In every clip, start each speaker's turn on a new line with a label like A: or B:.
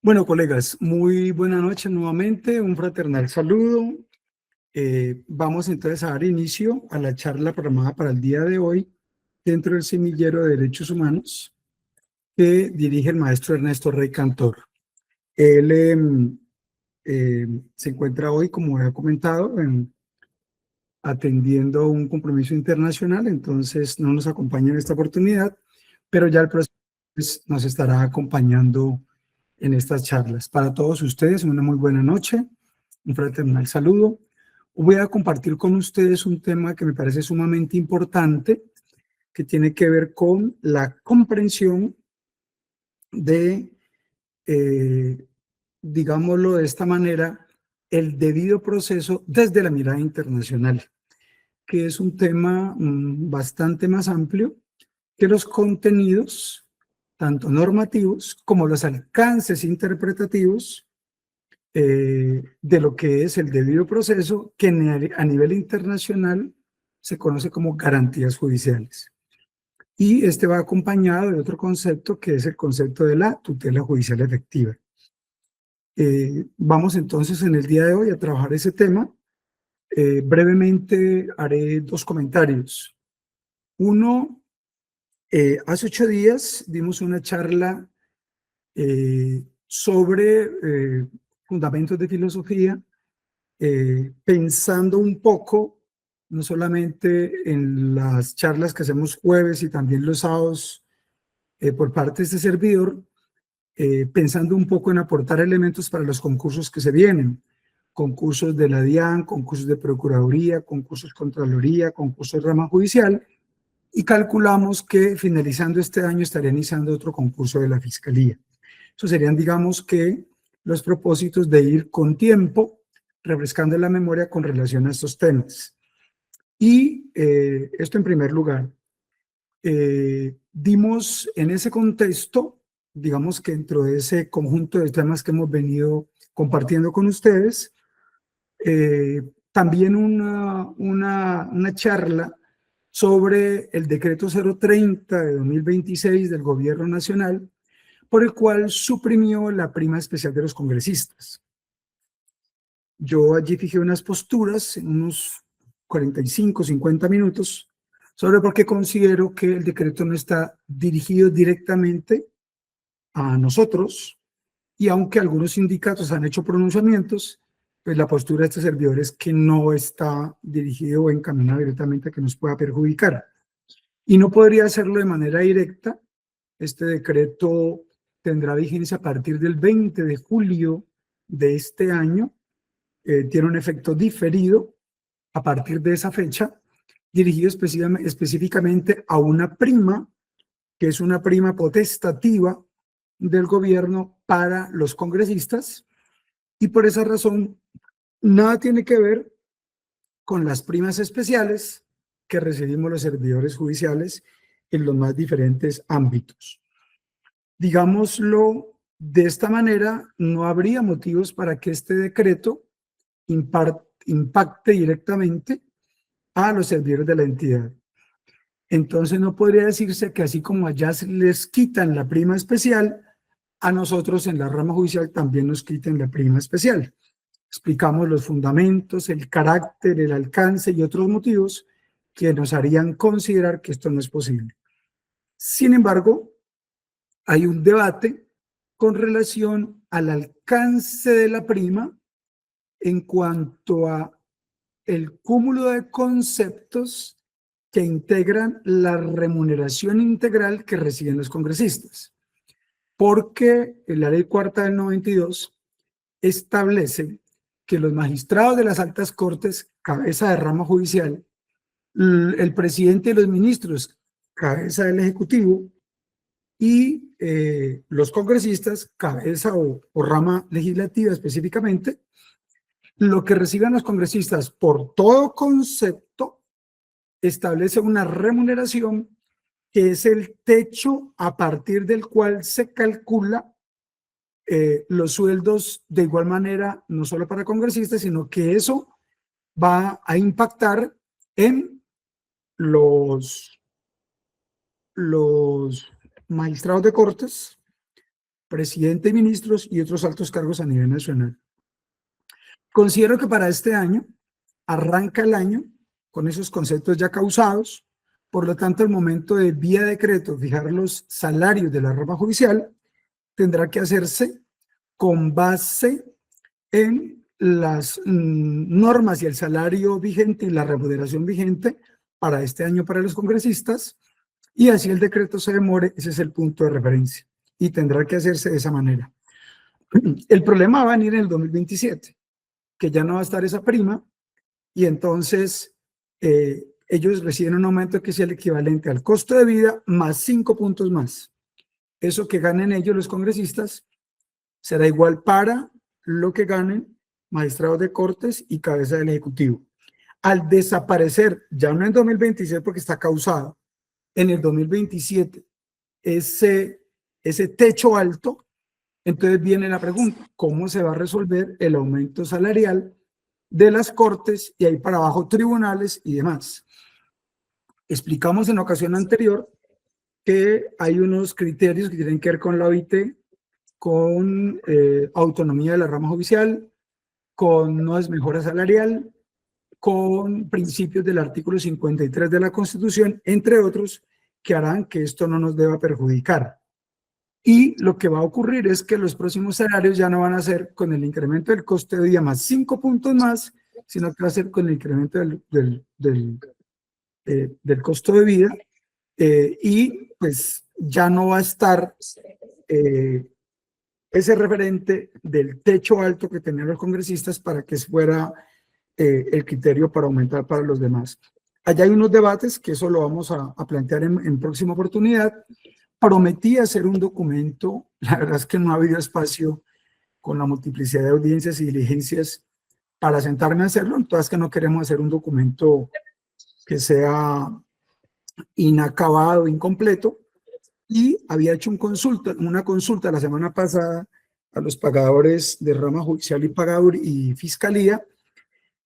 A: Bueno, colegas, muy buena noche nuevamente, un fraternal saludo. Vamos entonces a dar inicio a la charla programada para el día de hoy dentro del Semillero de Derechos Humanos que dirige el maestro Ernesto Rey Cantor. Él se encuentra hoy, como he comentado, atendiendo un compromiso internacional, entonces no nos acompaña en esta oportunidad, pero ya el próximo mes nos estará acompañando en estas charlas. Para todos ustedes, una muy buena noche, un fraternal saludo. Voy a compartir con ustedes un tema que me parece sumamente importante, que tiene que ver con la comprensión de, digámoslo de esta manera, el debido proceso desde la mirada internacional, que es un tema bastante más amplio que los contenidos, tanto normativos como los alcances interpretativos de lo que es el debido proceso, que a nivel internacional se conoce como garantías judiciales. Y este va acompañado de otro concepto que es el concepto de la tutela judicial efectiva. Vamos entonces en el día de hoy a trabajar ese tema. Brevemente haré dos comentarios. Uno, hace 8 días dimos una charla sobre fundamentos de filosofía, pensando un poco, no solamente en las charlas que hacemos jueves y también los sábados por parte de este servidor, pensando un poco en aportar elementos para los concursos que se vienen, concursos de la DIAN, concursos de Procuraduría, concursos de Contraloría, concursos de rama judicial, y calculamos que finalizando este año estaría iniciando otro concurso de la Fiscalía. Eso serían, digamos que, los propósitos de ir con tiempo, refrescando la memoria con relación a estos temas. Y esto en primer lugar. Dimos en ese contexto, digamos que dentro de ese conjunto de temas que hemos venido compartiendo con ustedes, también una charla sobre el decreto 030 de 2026 del Gobierno Nacional, por el cual suprimió la prima especial de los congresistas. Yo allí fijé unas posturas en unos 45, 50 minutos sobre por qué considero que el decreto no está dirigido directamente a nosotros, y aunque algunos sindicatos han hecho pronunciamientos, pues la postura de este servidor es que no está dirigido o encaminado directamente a que nos pueda perjudicar. Y no podría hacerlo de manera directa. Este decreto tendrá vigencia a partir del 20 de julio de este año. Tiene un efecto diferido a partir de esa fecha, dirigido específicamente a una prima, que es una prima potestativa del gobierno para los congresistas, y por esa razón nada tiene que ver con las primas especiales que recibimos los servidores judiciales en los más diferentes ámbitos. Digámoslo de esta manera, no habría motivos para que este decreto impacte directamente a los servidores de la entidad. Entonces no podría decirse que así como allá se les quitan la prima especial, a nosotros en la rama judicial también nos quiten la prima especial. Explicamos los fundamentos, el carácter, el alcance y otros motivos que nos harían considerar que esto no es posible. Sin embargo, hay un debate con relación al alcance de la prima en cuanto a el cúmulo de conceptos que integran la remuneración integral que reciben los congresistas. Porque la ley cuarta del 92 establece que los magistrados de las altas cortes, cabeza de rama judicial, el presidente y los ministros, cabeza del ejecutivo, y los congresistas, cabeza o rama legislativa específicamente, lo que reciben los congresistas por todo concepto establece una remuneración que es el techo a partir del cual se calcula los sueldos de igual manera, no solo para congresistas, sino que eso va a impactar en los magistrados de cortes, presidente y ministros y otros altos cargos a nivel nacional. Considero que para este año, arranca el año con esos conceptos ya causados, por lo tanto, el momento de vía decreto fijar los salarios de la rama judicial tendrá que hacerse con base en las normas y el salario vigente y la remuneración vigente para este año para los congresistas, y así el decreto se demore, ese es el punto de referencia, y tendrá que hacerse de esa manera. El problema va a venir en el 2027, que ya no va a estar esa prima, y entonces ellos reciben un aumento que es el equivalente al costo de vida más 5 puntos más. Eso que ganen ellos los congresistas será igual para lo que ganen magistrados de cortes y cabeza del Ejecutivo. Al desaparecer, ya no en 2026 porque está causado, en el 2027, ese techo alto, entonces viene la pregunta, ¿cómo se va a resolver el aumento salarial de las cortes y ahí para abajo tribunales y demás? Explicamos en la ocasión anterior que hay unos criterios que tienen que ver con la OIT, con autonomía de la rama judicial, con no desmejora salarial, con principios del artículo 53 de la Constitución, entre otros, que harán que esto no nos deba perjudicar. Y lo que va a ocurrir es que los próximos salarios ya no van a ser con el incremento del coste de vida más 5 puntos más, sino que va a ser con el incremento del costo de vida, y pues ya no va a estar ese referente del techo alto que tenían los congresistas para que fuera el criterio para aumentar para los demás. Allá hay unos debates que eso lo vamos a plantear en próxima oportunidad. Prometí hacer un documento, la verdad es que no ha habido espacio con la multiplicidad de audiencias y diligencias para sentarme a hacerlo, entonces que no queremos hacer un documento que sea inacabado, incompleto, y había hecho una consulta la semana pasada a los pagadores de rama judicial y pagador y fiscalía,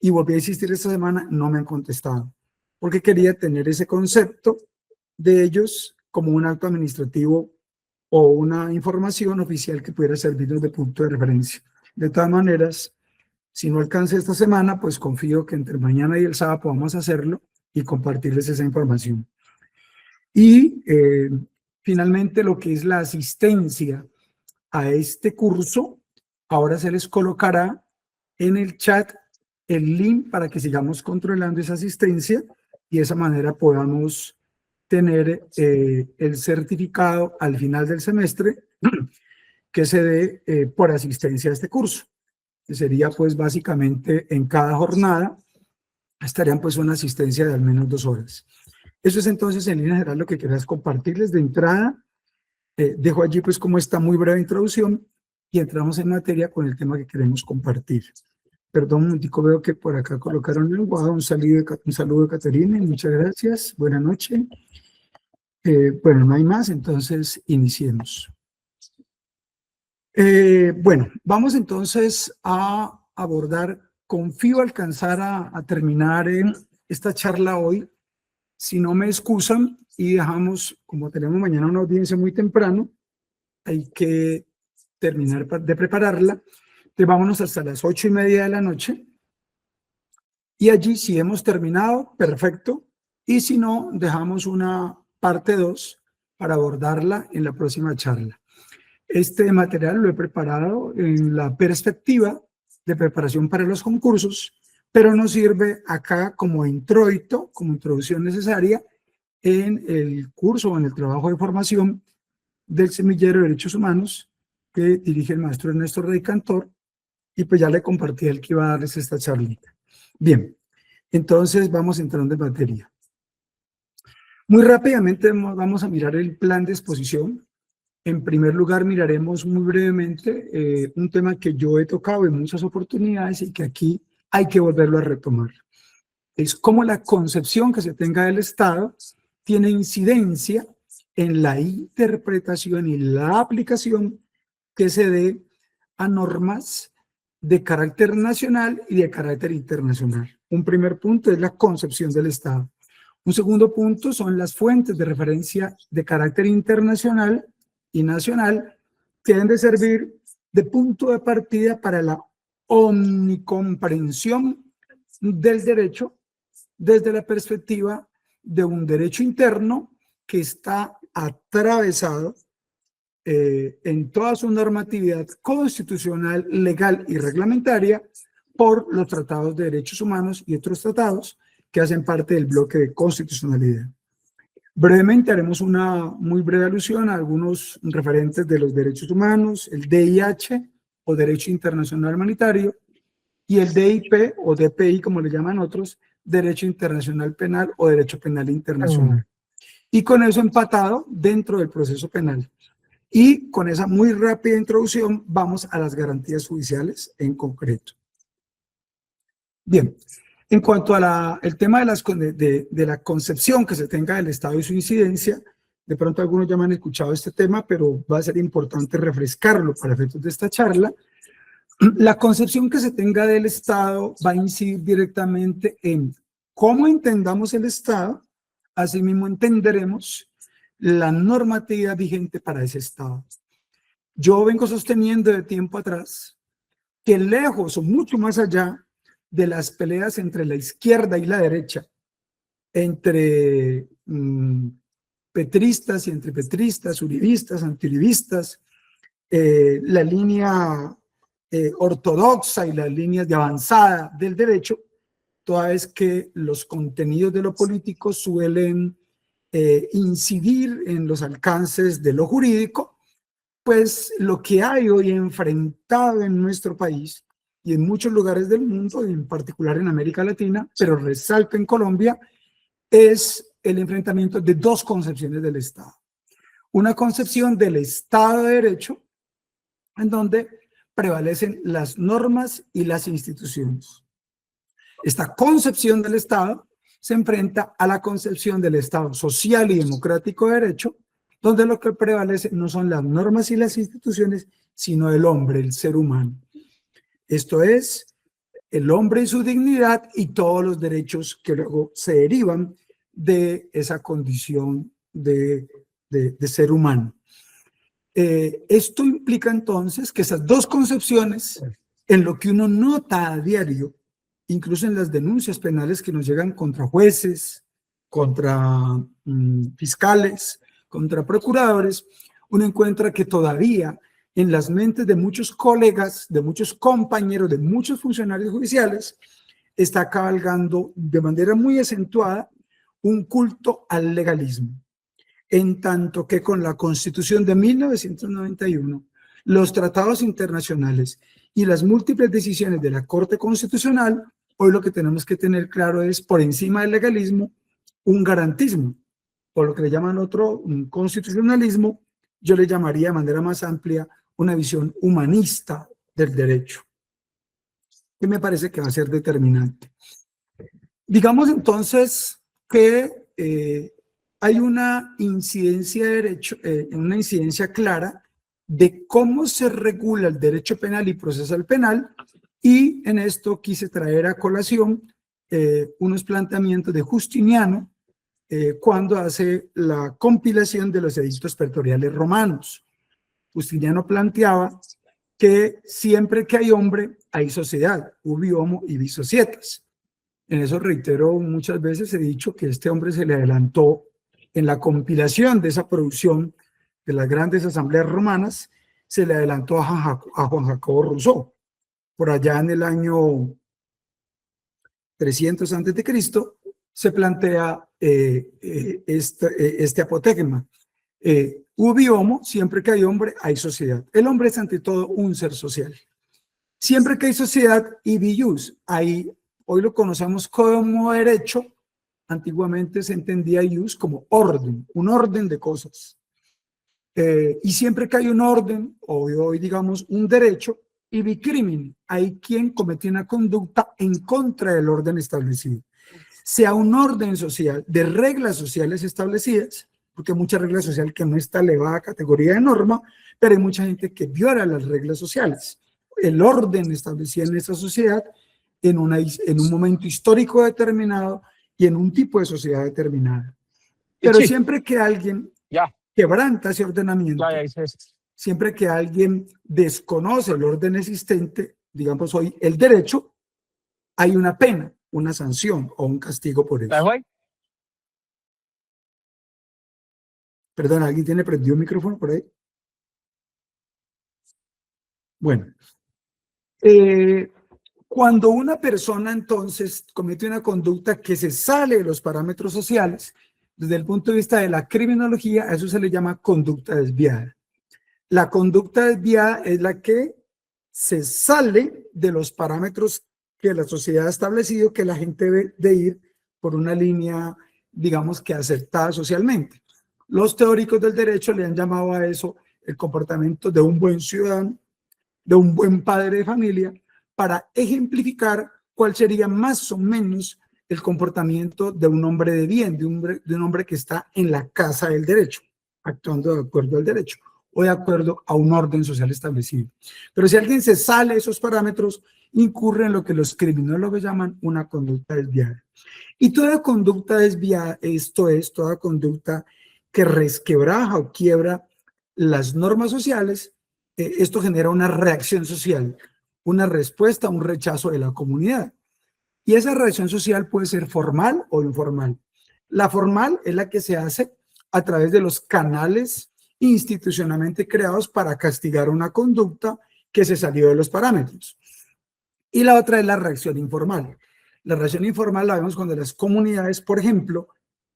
A: y volví a insistir esta semana, no me han contestado, porque quería tener ese concepto de ellos como un acto administrativo o una información oficial que pudiera servirnos de punto de referencia. De todas maneras, si no alcance esta semana, pues confío que entre mañana y el sábado podamos hacerlo y compartirles esa información. Y finalmente, lo que es la asistencia a este curso, ahora se les colocará en el chat el link para que sigamos controlando esa asistencia y de esa manera podamos tener el certificado al final del semestre que se dé por asistencia a este curso, que sería pues básicamente en cada jornada estarían pues una asistencia de al menos 2 horas. Eso es entonces en línea general lo que quería compartirles de entrada. Dejo allí pues como esta muy breve introducción y entramos en materia con el tema que queremos compartir. Perdón, un momentico, veo que por acá colocaron el lenguaje. Un saludo de Caterina, muchas gracias. Buenas noches. Bueno, no hay más, entonces iniciemos. Bueno, vamos entonces a abordar, confío alcanzar a terminar esta charla hoy. Si no me excusan y dejamos, como tenemos mañana una audiencia muy temprano, hay que terminar de prepararla. Entonces vámonos hasta las 8:30 de la noche. Y allí, si hemos terminado, perfecto. Y si no, dejamos una parte 2 para abordarla en la próxima charla. Este material lo he preparado en la perspectiva de preparación para los concursos, pero nos sirve acá como introito, como introducción necesaria en el curso o en el trabajo de formación del Semillero de Derechos Humanos que dirige el maestro Ernesto Rey Cantor, y pues ya le compartí el que iba a darles esta charlita. Bien, entonces vamos entrando en materia. Muy rápidamente vamos a mirar el plan de exposición. En primer lugar, miraremos muy brevemente un tema que yo he tocado en muchas oportunidades y que aquí hay que volverlo a retomar. Es cómo la concepción que se tenga del Estado tiene incidencia en la interpretación y la aplicación que se dé a normas de carácter nacional y de carácter internacional. Un primer punto es la concepción del Estado. Un segundo punto son las fuentes de referencia de carácter internacional y nacional que deben de servir de punto de partida para la omnicomprensión del derecho desde la perspectiva de un derecho interno que está atravesado en toda su normatividad constitucional, legal y reglamentaria por los tratados de derechos humanos y otros tratados que hacen parte del bloque de constitucionalidad. Brevemente haremos una muy breve alusión a algunos referentes de los derechos humanos, el DIH o Derecho Internacional Humanitario y el DIP o DPI, como le llaman otros, Derecho Internacional Penal o Derecho Penal Internacional. Y con eso empatado dentro del proceso penal. Y con esa muy rápida introducción vamos a las garantías judiciales en concreto. Bien, en cuanto a el tema de la concepción que se tenga del Estado y su incidencia, de pronto algunos ya me han escuchado este tema, pero va a ser importante refrescarlo para efectos de esta charla. La concepción que se tenga del Estado va a incidir directamente en cómo entendamos el Estado, asimismo entenderemos la normatividad vigente para ese Estado. Yo vengo sosteniendo de tiempo atrás que lejos o mucho más allá de las peleas entre la izquierda y la derecha, entre petristas y antripetristas, uribistas, antiuribistas, la línea ortodoxa y las líneas de avanzada del derecho, toda vez que los contenidos de lo político suelen incidir en los alcances de lo jurídico, pues lo que hay hoy enfrentado en nuestro país y en muchos lugares del mundo, en particular en América Latina, pero resalto en Colombia, es el enfrentamiento de dos concepciones del Estado. Una concepción del Estado de Derecho, en donde prevalecen las normas y las instituciones. Esta concepción del Estado se enfrenta a la concepción del Estado social y democrático de derecho, donde lo que prevalece no son las normas y las instituciones, sino el hombre, el ser humano. Esto es, el hombre y su dignidad y todos los derechos que luego se derivan de esa condición de ser humano. Esto implica entonces que esas dos concepciones, en lo que uno nota a diario, incluso en las denuncias penales que nos llegan contra jueces, contra fiscales, contra procuradores, uno encuentra que todavía en las mentes de muchos colegas, de muchos compañeros, de muchos funcionarios judiciales, está cabalgando de manera muy acentuada un culto al legalismo. En tanto que con la Constitución de 1991, los tratados internacionales y las múltiples decisiones de la Corte Constitucional, hoy lo que tenemos que tener claro es, por encima del legalismo, un garantismo, o lo que le llaman un constitucionalismo, yo le llamaría de manera más amplia una visión humanista del derecho, que me parece que va a ser determinante. Digamos entonces que hay una incidencia de derecho, una incidencia clara de cómo se regula el derecho penal y procesal penal, y en esto quise traer a colación unos planteamientos de Justiniano cuando hace la compilación de los edictos pretoriales romanos. Justiniano planteaba que siempre que hay hombre, hay sociedad, ubi homo y vis societas. En eso reitero, muchas veces he dicho que este hombre se le adelantó en la compilación de esa producción de las grandes asambleas romanas, se le adelantó a Juan Jacobo Rousseau. Por allá en el año 300 a.C. se plantea este apotegma. Ubi homo, siempre que hay hombre, hay sociedad. El hombre es ante todo un ser social. Siempre que hay sociedad, ibi jus, hoy lo conocemos como derecho, antiguamente se entendía jus como orden, un orden de cosas. Y siempre que hay un orden, o hoy digamos un derecho, ibi crimen, hay quien cometió una conducta en contra del orden establecido. Sea un orden social, de reglas sociales establecidas, porque hay mucha regla social que no está elevada a categoría de norma, pero hay mucha gente que viola las reglas sociales. El orden establecido en esa sociedad en un momento histórico determinado y en un tipo de sociedad determinada. Pero siempre que alguien quebranta ese ordenamiento, siempre que alguien desconoce el orden existente, digamos hoy el derecho, hay una pena, una sanción o un castigo por eso. Perdón, ¿alguien tiene prendido un micrófono por ahí? Bueno, cuando una persona entonces comete una conducta que se sale de los parámetros sociales, desde el punto de vista de la criminología, a eso se le llama conducta desviada. La conducta desviada es la que se sale de los parámetros que la sociedad ha establecido, que la gente debe de ir por una línea, digamos que aceptada socialmente. Los teóricos del derecho le han llamado a eso el comportamiento de un buen ciudadano, de un buen padre de familia, para ejemplificar cuál sería más o menos el comportamiento de un hombre de bien, de un hombre que está en la casa del derecho, actuando de acuerdo al derecho o de acuerdo a un orden social establecido. Pero si alguien se sale de esos parámetros, incurre en lo que los criminólogos llaman una conducta desviada. Y toda conducta desviada, esto es, toda conducta que resquebraja o quiebra las normas sociales, esto genera una reacción social, una respuesta, un rechazo de la comunidad. Y esa reacción social puede ser formal o informal. La formal es la que se hace a través de los canales institucionalmente creados para castigar una conducta que se salió de los parámetros. Y la otra es la reacción informal. La reacción informal la vemos cuando las comunidades, por ejemplo,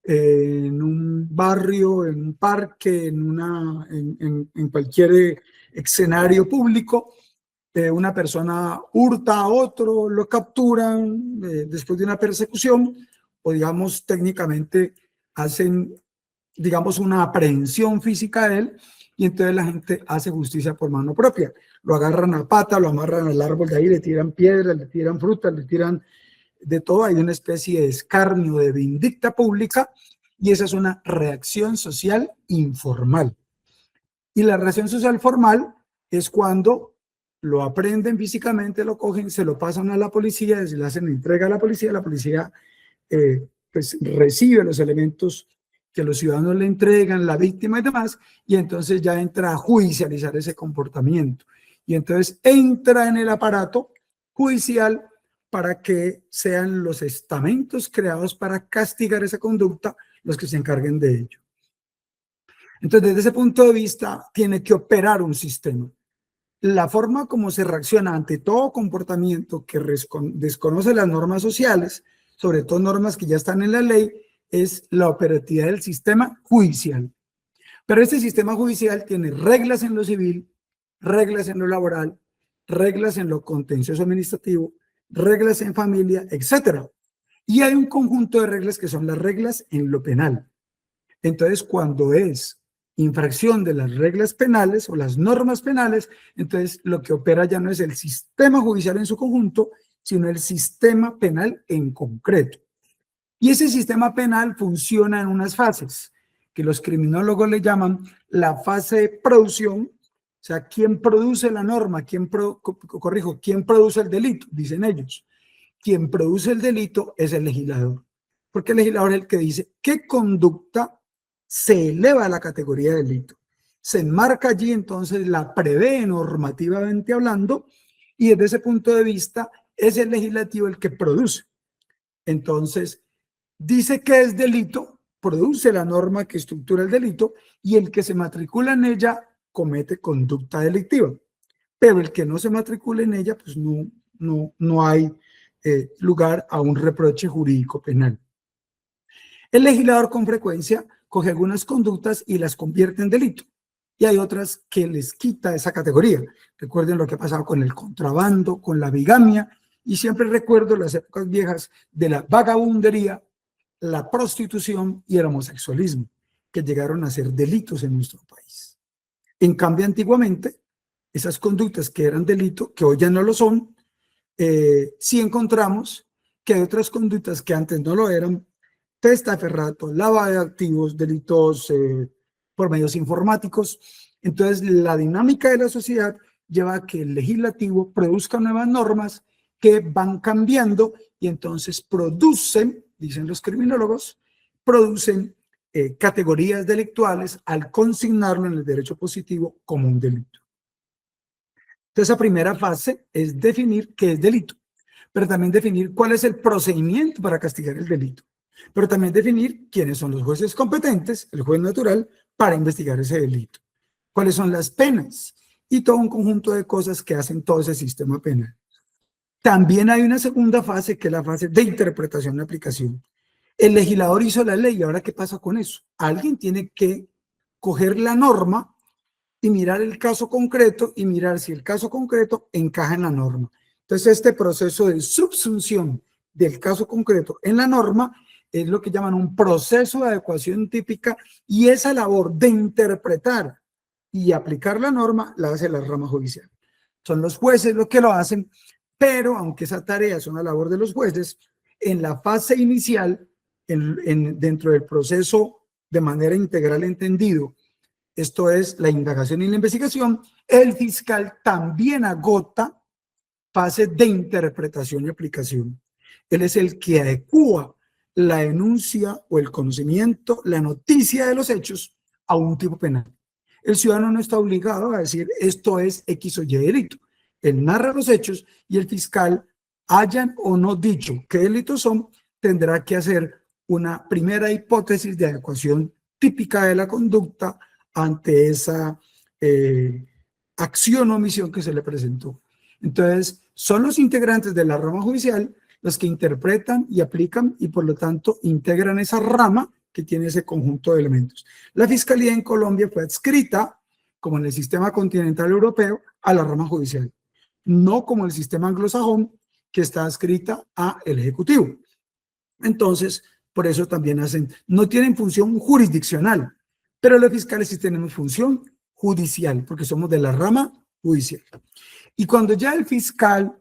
A: en un barrio, en un parque, en cualquier escenario público, una persona hurta a otro, lo capturan después de una persecución, o digamos técnicamente hacen, digamos, una aprehensión física de él, y entonces la gente hace justicia por mano propia. Lo agarran a pata, lo amarran al árbol de ahí, le tiran piedras, le tiran frutas, le tiran de todo. Hay una especie de escarnio, de vindicta pública, y esa es una reacción social informal. Y la reacción social formal es cuando lo aprenden físicamente, lo cogen, se lo pasan a la policía, se le hacen entrega a la policía pues recibe los elementos que los ciudadanos le entregan, la víctima y demás, y entonces ya entra a judicializar ese comportamiento. Y entonces entra en el aparato judicial para que sean los estamentos creados para castigar esa conducta los que se encarguen de ello. Entonces, desde ese punto de vista, tiene que operar un sistema. La forma como se reacciona ante todo comportamiento que desconoce las normas sociales, sobre todo normas que ya están en la ley, es la operatividad del sistema judicial. Pero este sistema judicial tiene reglas en lo civil, reglas en lo laboral, reglas en lo contencioso administrativo, reglas en familia, etc. Y hay un conjunto de reglas que son las reglas en lo penal. Entonces, cuando es infracción de las reglas penales o las normas penales, entonces lo que opera ya no es el sistema judicial en su conjunto, sino el sistema penal en concreto. Y ese sistema penal funciona en unas fases que los criminólogos le llaman la fase de producción, o sea, ¿quién produce la norma? ¿Quién produce el delito? Dicen ellos. Quien produce el delito es el legislador, porque el legislador es el que dice qué conducta se eleva a la categoría de delito. Se enmarca allí, entonces la prevé normativamente hablando, y desde ese punto de vista es el legislativo el que produce. Entonces, dice que es delito, produce la norma que estructura el delito, y el que se matricula en ella comete conducta delictiva. Pero el que no se matricula en ella, pues no hay lugar a un reproche jurídico penal. El legislador con frecuencia coge algunas conductas y las convierte en delito, y hay otras que les quita esa categoría. Recuerden lo que ha pasado con el contrabando, con la bigamia, y siempre recuerdo las épocas viejas de la vagabundería, la prostitución y el homosexualismo, que llegaron a ser delitos en nuestro país. En cambio, antiguamente, esas conductas que eran delito, que hoy ya no lo son, sí encontramos que hay otras conductas que antes no lo eran: testaferrato, lavado de activos, delitos por medios informáticos. Entonces, la dinámica de la sociedad lleva a que el legislativo produzca nuevas normas que van cambiando, y entonces producen, dicen los criminólogos, producen categorías delictuales al consignarlo en el derecho positivo como un delito. Entonces, esa primera fase es definir qué es delito, pero también definir cuál es el procedimiento para castigar el delito, pero también definir quiénes son los jueces competentes, el juez natural, para investigar ese delito, cuáles son las penas y todo un conjunto de cosas que hacen todo ese sistema penal. También hay una segunda fase, que es la fase de interpretación y aplicación. El legislador hizo la ley, ¿ahora qué pasa con eso? Alguien tiene que coger la norma y mirar el caso concreto y mirar si el caso concreto encaja en la norma. Entonces, este proceso de subsunción del caso concreto en la norma es lo que llaman un proceso de adecuación típica, y esa labor de interpretar y aplicar la norma la hace la rama judicial. Son los jueces los que lo hacen, pero aunque esa tarea es una labor de los jueces, en la fase inicial, dentro del proceso de manera integral entendido, esto es la indagación y la investigación, el fiscal también agota fase de interpretación y aplicación. Él es el que adecúa la denuncia o el conocimiento, la noticia de los hechos a un tipo penal. El ciudadano no está obligado a decir esto es X o Y delito. Él narra los hechos y el fiscal, hayan o no dicho qué delitos son, tendrá que hacer una primera hipótesis de adecuación típica de la conducta ante esa acción o omisión que se le presentó. Entonces, son los integrantes de la rama judicial los que interpretan y aplican y por lo tanto integran esa rama que tiene ese conjunto de elementos. La Fiscalía en Colombia fue adscrita, como en el sistema continental europeo, a la rama judicial, no como el sistema anglosajón, que está adscrita al Ejecutivo. Entonces, por eso también no tienen función jurisdiccional, pero los fiscales sí tenemos función judicial, porque somos de la rama judicial. Y cuando ya el fiscal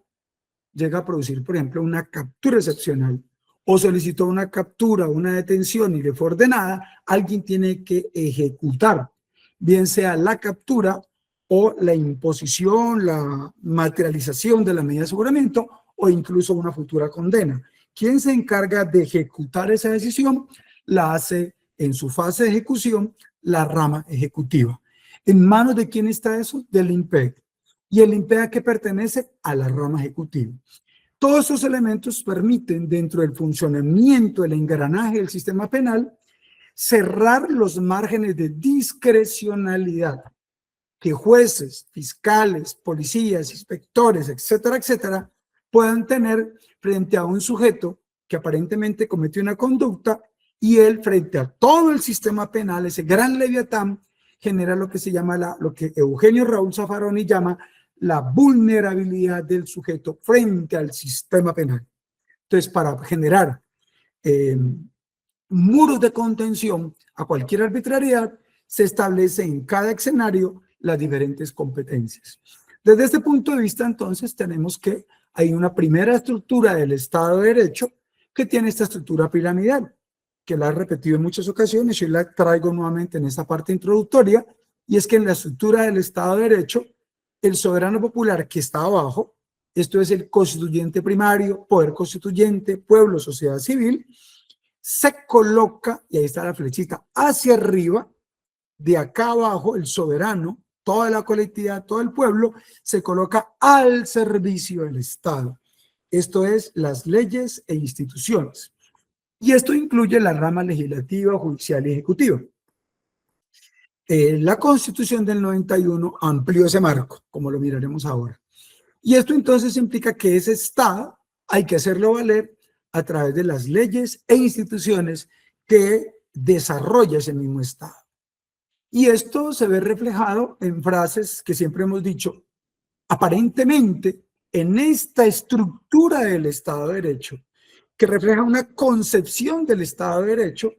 A: llega a producir, por ejemplo, una captura excepcional o solicitó una captura, una detención y le fue ordenada, alguien tiene que ejecutar, bien sea la captura o la imposición, la materialización de la medida de aseguramiento o incluso una futura condena. Quien se encarga de ejecutar esa decisión la hace en su fase de ejecución la rama ejecutiva. ¿En manos de quién está eso? Del INPEC. ¿Y el INPEC a qué pertenece? A la rama ejecutiva. Todos esos elementos permiten, dentro del funcionamiento del engranaje del sistema penal, cerrar los márgenes de discrecionalidad que jueces, fiscales, policías, inspectores, etcétera, etcétera, puedan tener frente a un sujeto que aparentemente cometió una conducta y él, frente a todo el sistema penal, ese gran leviatán, genera lo que se llama, lo que Eugenio Raúl Zaffaroni llama la vulnerabilidad del sujeto frente al sistema penal. Entonces, para generar muros de contención a cualquier arbitrariedad, se establece en cada escenario las diferentes competencias. Desde este punto de vista, entonces, tenemos que hay una primera estructura del Estado de Derecho que tiene esta estructura piramidal, que la he repetido en muchas ocasiones y la traigo nuevamente en esta parte introductoria, y es que en la estructura del Estado de Derecho, el soberano popular que está abajo, esto es el constituyente primario, poder constituyente, pueblo, sociedad civil, se coloca, y ahí está la flechita, hacia arriba, de acá abajo, el soberano, toda la colectividad, todo el pueblo, se coloca al servicio del Estado. Esto es las leyes e instituciones. Y esto incluye la rama legislativa, judicial y ejecutiva. La Constitución del 91 amplió ese marco, como lo miraremos ahora. Y esto entonces implica que ese Estado hay que hacerlo valer a través de las leyes e instituciones que desarrolla ese mismo Estado. Y esto se ve reflejado en frases que siempre hemos dicho, aparentemente en esta estructura del Estado de Derecho, que refleja una concepción del Estado de Derecho,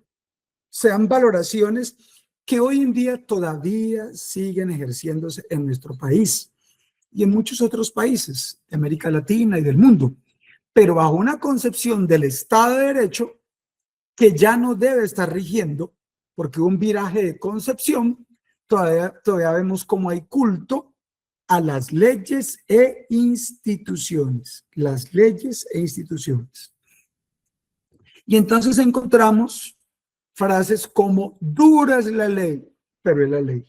A: sean valoraciones que hoy en día todavía siguen ejerciéndose en nuestro país y en muchos otros países de América Latina y del mundo, pero bajo una concepción del Estado de Derecho que ya no debe estar rigiendo, porque hubo un viraje de concepción, todavía vemos cómo hay culto a las leyes e instituciones, las leyes e instituciones. Y entonces encontramos frases como dura es la ley, pero es la ley.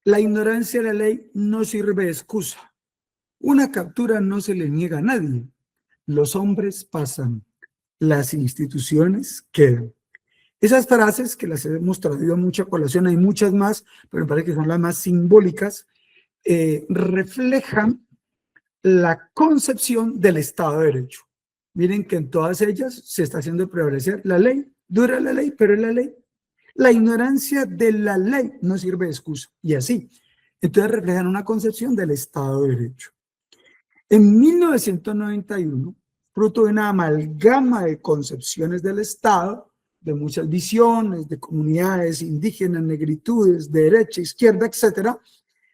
A: La ignorancia de la ley no sirve de excusa. Una captura no se le niega a nadie. Los hombres pasan, las instituciones quedan. Esas frases que las hemos traído mucho a colación, hay muchas más, pero me parece que son las más simbólicas, reflejan la concepción del Estado de Derecho. Miren que en todas ellas se está haciendo prevalecer la ley, dura la ley, pero es la ley. La ignorancia de la ley no sirve de excusa, y así. Entonces reflejan una concepción del Estado de Derecho. En 1991, fruto de una amalgama de concepciones del Estado, de muchas visiones, de comunidades indígenas, negritudes, de derecha, izquierda, etcétera,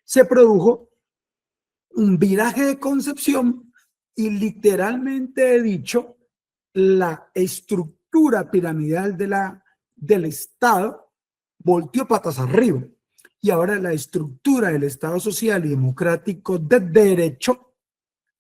A: se produjo un viraje de concepción y literalmente he dicho, la estructura piramidal del Estado volteó patas arriba. Y ahora la estructura del Estado social y democrático de derecho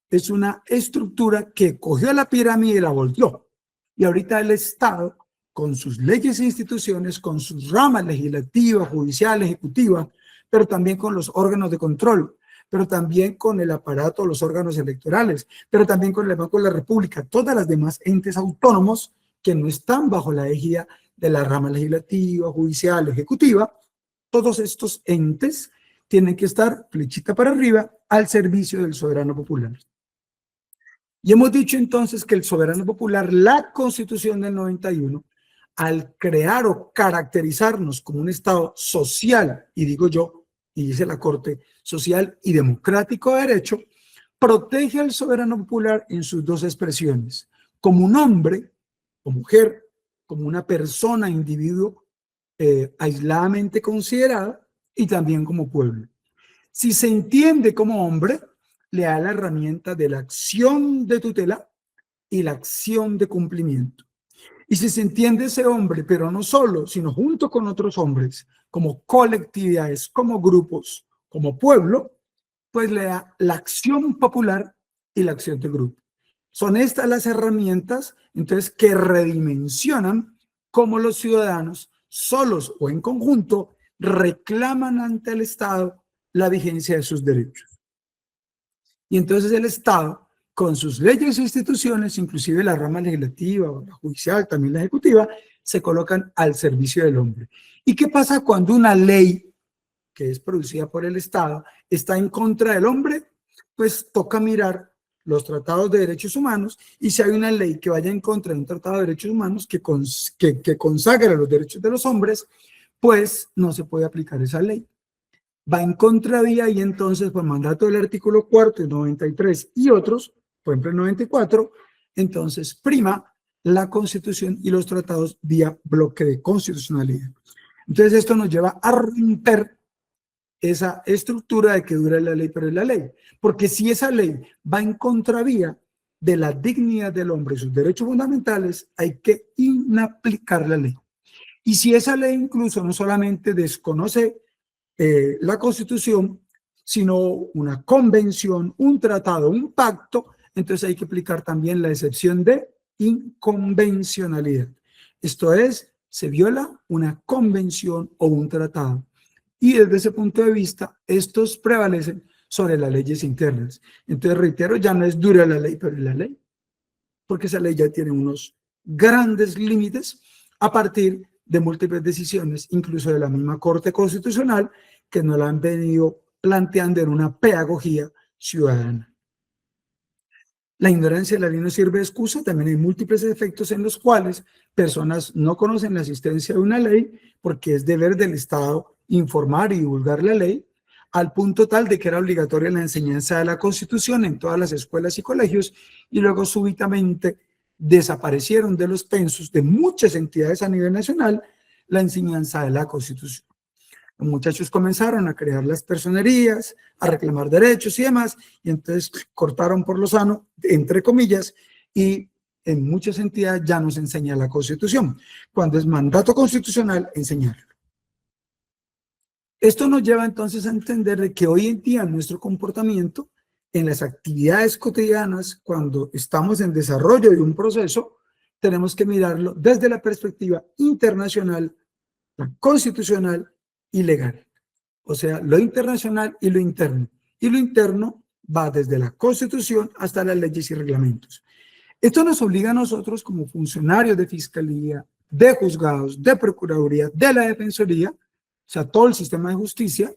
A: es una estructura que cogió la pirámide y la volteó. Y ahorita el Estado, con sus leyes e instituciones, con sus ramas legislativas, judicial, ejecutiva, pero también con los órganos de control, pero también con el aparato, los órganos electorales, pero también con el Banco de la República, todas las demás entes autónomos que no están bajo la égida de la rama legislativa, judicial, ejecutiva, todos estos entes tienen que estar flechita para arriba al servicio del soberano popular. Y hemos dicho entonces que el soberano popular, la Constitución del 91, al crear o caracterizarnos como un Estado social, y digo yo, y dice la Corte, social y democrático de derecho, protege al soberano popular en sus dos expresiones, como un hombre o mujer, como una persona, individuo aisladamente considerada, y también como pueblo. Si se entiende como hombre, le da la herramienta de la acción de tutela y la acción de cumplimiento. Y si se entiende ese hombre, pero no solo, sino junto con otros hombres, como colectividades, como grupos, como pueblo, pues le da la acción popular y la acción de grupo. Son estas las herramientas, entonces, que redimensionan cómo los ciudadanos, solos o en conjunto, reclaman ante el Estado la vigencia de sus derechos. Y entonces el Estado, con sus leyes e instituciones, inclusive la rama legislativa, la judicial, también la ejecutiva, se colocan al servicio del hombre. ¿Y qué pasa cuando una ley que es producida por el Estado está en contra del hombre? Pues toca mirar los tratados de derechos humanos, y si hay una ley que vaya en contra de un tratado de derechos humanos que consagra los derechos de los hombres, pues no se puede aplicar esa ley. Va en contravía, y entonces por mandato del artículo 4, 93 y otros, por ejemplo el 94, entonces prima la Constitución y los tratados vía bloque de constitucionalidad. Entonces esto nos lleva a romper esa estructura de que dura la ley, pero es la ley. Porque si esa ley va en contravía de la dignidad del hombre y sus derechos fundamentales, hay que inaplicar la ley. Y si esa ley incluso no solamente desconoce la Constitución, sino una convención, un tratado, un pacto, entonces hay que aplicar también la excepción de inconvencionalidad. Esto es, se viola una convención o un tratado. Y desde ese punto de vista, estos prevalecen sobre las leyes internas. Entonces, reitero, ya no es dura la ley, pero es la ley, porque esa ley ya tiene unos grandes límites a partir de múltiples decisiones, incluso de la misma Corte Constitucional, que nos la han venido planteando en una pedagogía ciudadana. La ignorancia de la ley no sirve de excusa. También hay múltiples efectos en los cuales personas no conocen la existencia de una ley, porque es deber del Estado informar y divulgar la ley, al punto tal de que era obligatoria la enseñanza de la Constitución en todas las escuelas y colegios, y luego súbitamente desaparecieron de los pensos de muchas entidades a nivel nacional la enseñanza de la Constitución. Los muchachos comenzaron a crear las personerías, a reclamar derechos y demás, y entonces cortaron por lo sano, entre comillas, y en muchas entidades ya no se enseña la Constitución, cuando es mandato constitucional enseñarlo. Esto nos lleva entonces a entender de que hoy en día nuestro comportamiento en las actividades cotidianas, cuando estamos en desarrollo de un proceso, tenemos que mirarlo desde la perspectiva internacional, la constitucional y legal. O sea, lo internacional y lo interno. Y lo interno va desde la Constitución hasta las leyes y reglamentos. Esto nos obliga a nosotros como funcionarios de fiscalía, de juzgados, de procuraduría, de la defensoría, o sea, todo el sistema de justicia,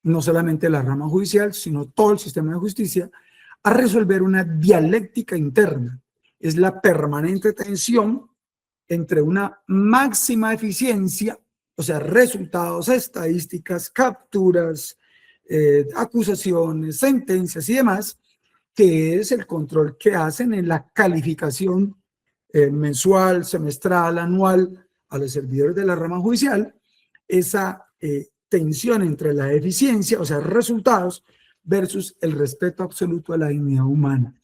A: no solamente la rama judicial, sino todo el sistema de justicia, a resolver una dialéctica interna. Es la permanente tensión entre una máxima eficiencia, o sea, resultados, estadísticas, capturas, acusaciones, sentencias y demás, que es el control que hacen en la calificación mensual, semestral, anual a los servidores de la rama judicial, esa tensión entre la eficiencia, o sea, resultados, versus el respeto absoluto a la dignidad humana.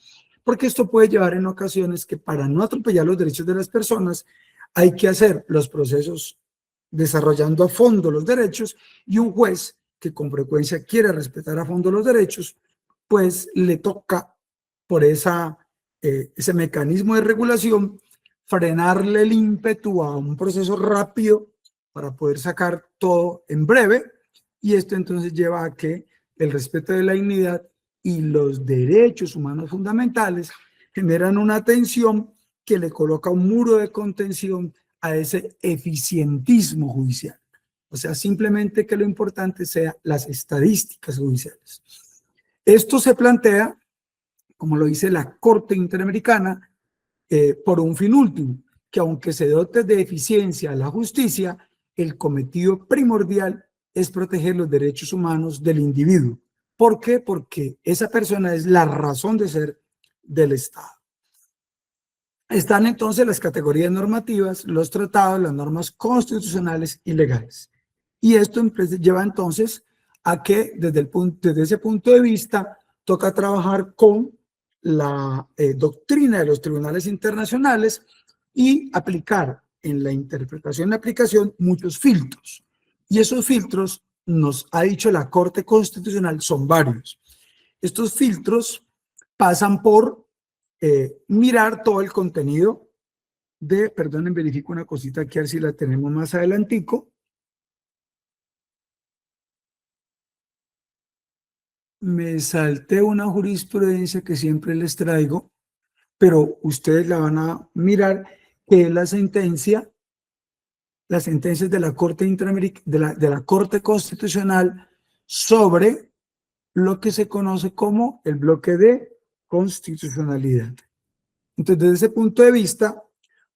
A: Porque esto puede llevar en ocasiones que para no atropellar los derechos de las personas hay que hacer los procesos desarrollando a fondo los derechos, y un juez que con frecuencia quiere respetar a fondo los derechos, pues le toca por ese mecanismo de regulación frenarle el ímpetu a un proceso rápido para poder sacar todo en breve, y esto entonces lleva a que el respeto de la dignidad y los derechos humanos fundamentales generan una tensión que le coloca un muro de contención a ese eficientismo judicial. O sea, simplemente que lo importante sea las estadísticas judiciales. Esto se plantea, como lo dice la Corte Interamericana, por un fin último, que aunque se dote de eficiencia a la justicia, el cometido primordial es proteger los derechos humanos del individuo. ¿Por qué? Porque esa persona es la razón de ser del Estado. Están entonces las categorías normativas, los tratados, las normas constitucionales y legales. Y esto lleva entonces a que desde ese punto de vista toca trabajar con la doctrina de los tribunales internacionales y aplicar en la interpretación y aplicación muchos filtros. Y esos filtros, nos ha dicho la Corte Constitucional, son varios. Estos filtros pasan por mirar todo el contenido de, perdonen, verifico una cosita aquí a ver si la tenemos más adelantico. Me salté una jurisprudencia que siempre les traigo, pero ustedes la van a mirar, que es las sentencias de la Corte Interamericana, de la Corte Constitucional sobre lo que se conoce como el bloque de constitucionalidad. Entonces, desde ese punto de vista,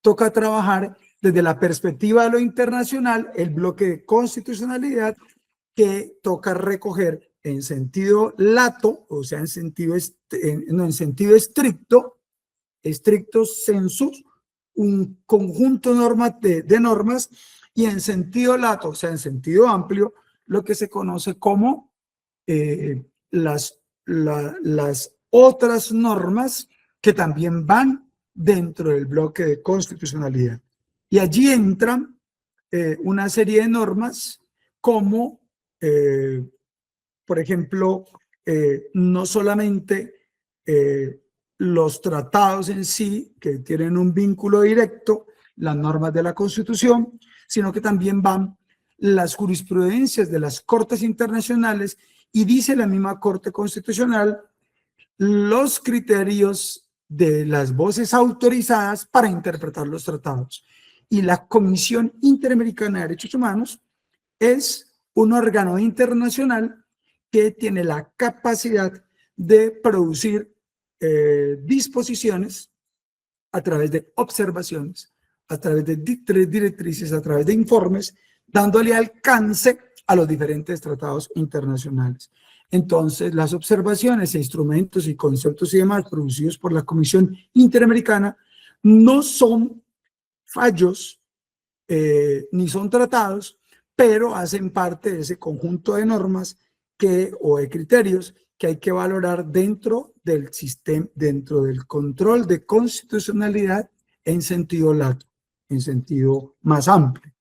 A: toca trabajar desde la perspectiva de lo internacional, el bloque de constitucionalidad, que toca recoger en sentido lato, o sea, en sentido estricto sensus, un conjunto de normas, y en sentido lato, o sea, en sentido amplio, lo que se conoce como las otras normas que también van dentro del bloque de constitucionalidad. Y allí entran una serie de normas como, por ejemplo, no solamente los tratados en sí, que tienen un vínculo directo, las normas de la Constitución, sino que también van las jurisprudencias de las cortes internacionales, y dice la misma Corte Constitucional los criterios de las voces autorizadas para interpretar los tratados. Y la Comisión Interamericana de Derechos Humanos es un órgano internacional que tiene la capacidad de producir disposiciones a través de observaciones, a través de directrices, a través de informes, dándole alcance a los diferentes tratados internacionales. Entonces, las observaciones, instrumentos y conceptos y demás producidos por la Comisión Interamericana no son fallos ni son tratados, pero hacen parte de ese conjunto de normas o de criterios que hay que valorar dentro del sistema, dentro del control de constitucionalidad en sentido lato, en sentido más amplio.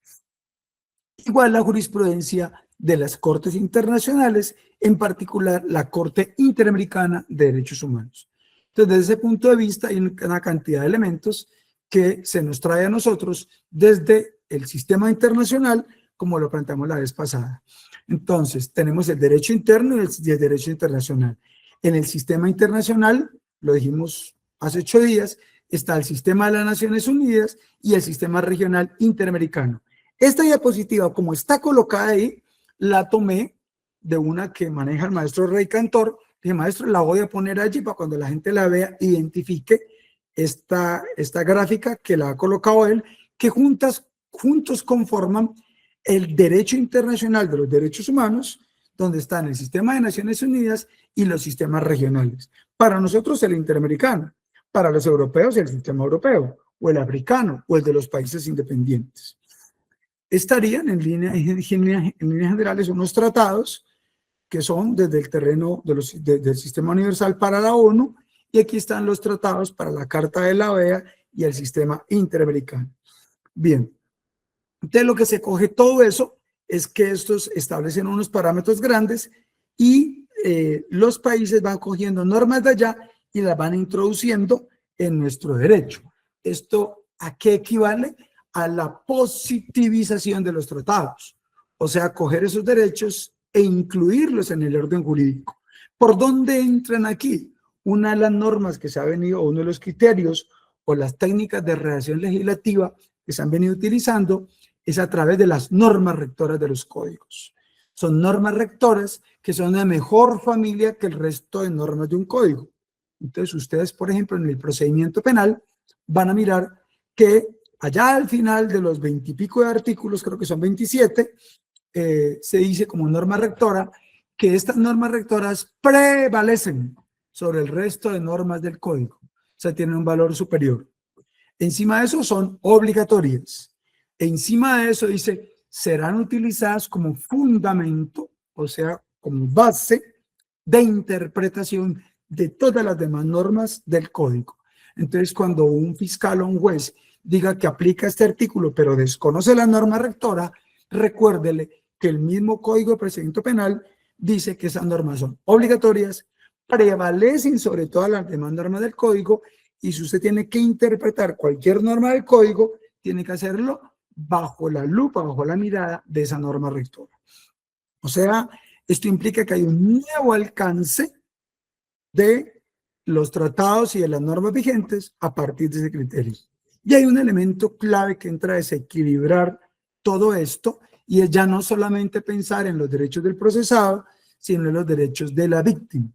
A: Igual la jurisprudencia de las cortes internacionales, en particular la Corte Interamericana de Derechos Humanos. Entonces, desde ese punto de vista hay una cantidad de elementos que se nos trae a nosotros desde el sistema internacional, como lo planteamos la vez pasada. Entonces, tenemos el derecho interno y el derecho internacional. En el sistema internacional, lo dijimos hace 8 días, está el sistema de las Naciones Unidas y el sistema regional interamericano. Esta diapositiva, como está colocada ahí, la tomé de una que maneja el maestro Rey Cantor. Dije, maestro, la voy a poner allí para cuando la gente la vea, identifique esta gráfica que la ha colocado él, que juntos conforman el derecho internacional de los derechos humanos, donde están el sistema de Naciones Unidas y los sistemas regionales. Para nosotros el interamericano, para los europeos el sistema europeo, o el africano, o el de los países independientes. Estarían en líneas generales unos tratados que son desde el terreno del Sistema Universal para la ONU, y aquí están los tratados para la Carta de la OEA y el sistema interamericano. Bien, entonces lo que se coge todo eso es que estos establecen unos parámetros grandes y los países van cogiendo normas de allá y las van introduciendo en nuestro derecho. ¿Esto a qué equivale? A la positivización de los tratados, o sea, coger esos derechos e incluirlos en el orden jurídico. ¿Por dónde entran aquí? Una de las normas que se ha venido, o uno de los criterios o las técnicas de redacción legislativa que se han venido utilizando es a través de las normas rectoras de los códigos. Son normas rectoras que son de mejor familia que el resto de normas de un código. Entonces ustedes, por ejemplo, en el procedimiento penal van a mirar que allá al final de los 20 y pico de artículos, creo que son 27, se dice como norma rectora que estas normas rectoras prevalecen sobre el resto de normas del código, o sea, tienen un valor superior. Encima de eso son obligatorias. Encima de eso dice, serán utilizadas como fundamento, o sea, como base de interpretación de todas las demás normas del código. Entonces, cuando un fiscal o un juez diga que aplica este artículo, pero desconoce la norma rectora, recuérdele que el mismo Código de Procedimiento Penal dice que esas normas son obligatorias, prevalecen sobre todas las demás normas del código, y si usted tiene que interpretar cualquier norma del código, tiene que hacerlo bajo la lupa, bajo la mirada de esa norma rectora. O sea, esto implica que hay un nuevo alcance de los tratados y de las normas vigentes a partir de ese criterio. Y hay un elemento clave que entra a desequilibrar todo esto, y es ya no solamente pensar en los derechos del procesado, sino en los derechos de la víctima.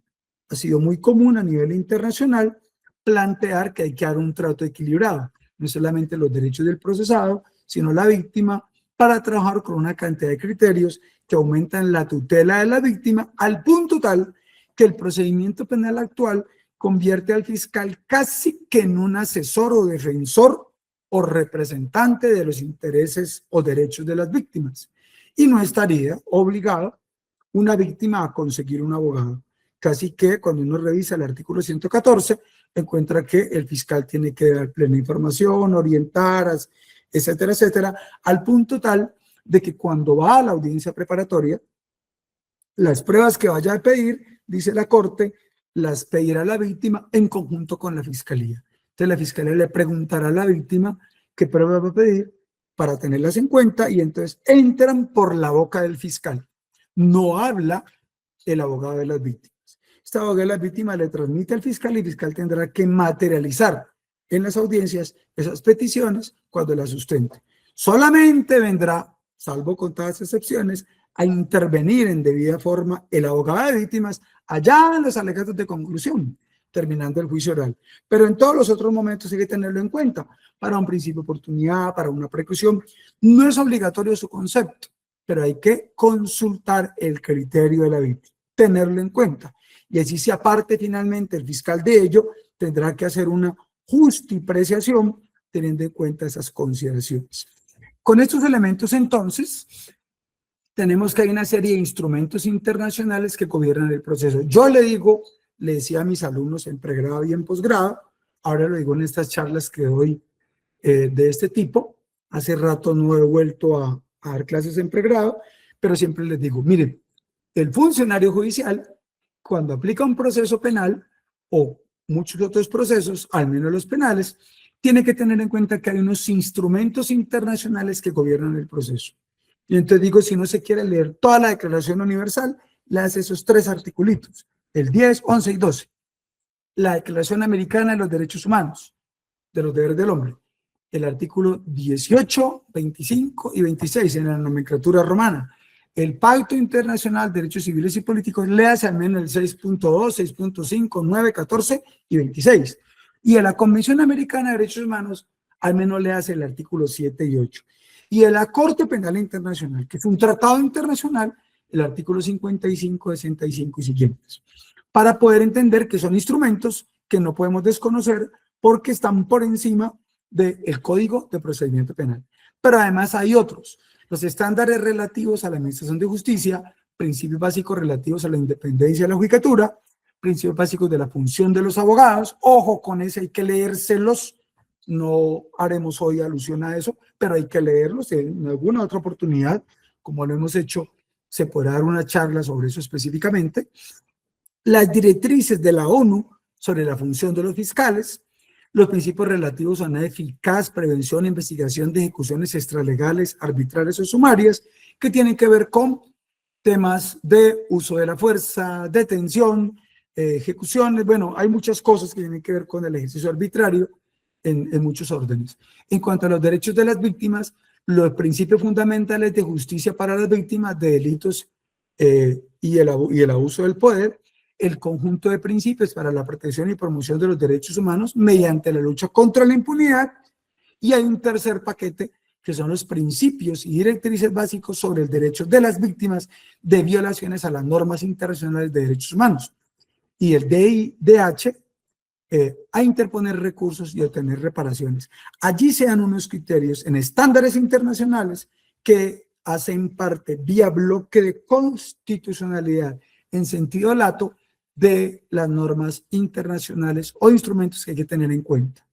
A: Ha sido muy común a nivel internacional plantear que hay que dar un trato equilibrado, no solamente los derechos del procesado, sino la víctima, para trabajar con una cantidad de criterios que aumentan la tutela de la víctima al punto tal que el procedimiento penal actual convierte al fiscal casi que en un asesor o defensor o representante de los intereses o derechos de las víctimas, y no estaría obligado una víctima a conseguir un abogado. Casi que cuando uno revisa el artículo 114, encuentra que el fiscal tiene que dar plena información, orientar, etcétera, etcétera, al punto tal de que cuando va a la audiencia preparatoria, las pruebas que vaya a pedir, dice la Corte, las pedirá la víctima en conjunto con la Fiscalía. Entonces la Fiscalía le preguntará a la víctima qué pruebas va a pedir para tenerlas en cuenta, y entonces entran por la boca del fiscal. No habla el abogado de las víctimas. Este abogado de las víctimas le transmite al fiscal, y el fiscal tendrá que materializar en las audiencias esas peticiones cuando las sustente. Solamente vendrá, salvo contadas excepciones, a intervenir en debida forma el abogado de víctimas allá en los alegatos de conclusión, terminando el juicio oral. Pero en todos los otros momentos hay que tenerlo en cuenta, para un principio de oportunidad, para una precaución. No es obligatorio su concepto, pero hay que consultar el criterio de la víctima, tenerlo en cuenta. Y así, si aparte finalmente el fiscal de ello, tendrá que hacer una justipreciación teniendo en cuenta esas consideraciones. Con estos elementos, entonces, tenemos que hay una serie de instrumentos internacionales que gobiernan el proceso. Yo le decía a mis alumnos en pregrado y en posgrado, ahora lo digo en estas charlas que doy de este tipo. Hace rato no he vuelto a dar clases en pregrado, pero siempre les digo, miren, el funcionario judicial, cuando aplica un proceso penal o muchos otros procesos, al menos los penales, tiene que tener en cuenta que hay unos instrumentos internacionales que gobiernan el proceso. Y entonces digo, si no se quiere leer toda la Declaración Universal, le hace esos 3 articulitos, el 10, 11 y 12. La Declaración Americana de los Derechos Humanos, de los Deberes del Hombre, el artículo 18, 25 y 26 en la nomenclatura romana. El Pacto Internacional de Derechos Civiles y Políticos, léase al menos el 6.2, 6.5, 9, 14 y 26. Y en la Convención Americana de Derechos Humanos, al menos léase el artículo 7 y 8. Y en la Corte Penal Internacional, que es un tratado internacional, el artículo 55, 65 y siguientes, para poder entender que son instrumentos que no podemos desconocer porque están por encima del Código de Procedimiento Penal. Pero además hay otros, los estándares relativos a la administración de justicia, principios básicos relativos a la independencia de la judicatura, principios básicos de la función de los abogados, ojo con ese, hay que leérselos, no haremos hoy alusión a eso, pero hay que leerlos en alguna otra oportunidad, como lo hemos hecho, se podrá dar una charla sobre eso específicamente. Las directrices de la ONU sobre la función de los fiscales, los principios relativos a una eficaz prevención e investigación de ejecuciones extralegales, arbitrarias o sumarias, que tienen que ver con temas de uso de la fuerza, detención, ejecuciones, bueno, hay muchas cosas que tienen que ver con el ejercicio arbitrario en muchos órdenes. En cuanto a los derechos de las víctimas, los principios fundamentales de justicia para las víctimas de delitos y el abuso del poder, el conjunto de principios para la protección y promoción de los derechos humanos mediante la lucha contra la impunidad, y hay un tercer paquete que son los principios y directrices básicos sobre el derecho de las víctimas de violaciones a las normas internacionales de derechos humanos, y el DIDH a interponer recursos y obtener reparaciones. Allí se dan unos criterios en estándares internacionales que hacen parte vía bloque de constitucionalidad en sentido lato de las normas internacionales o instrumentos que hay que tener en cuenta.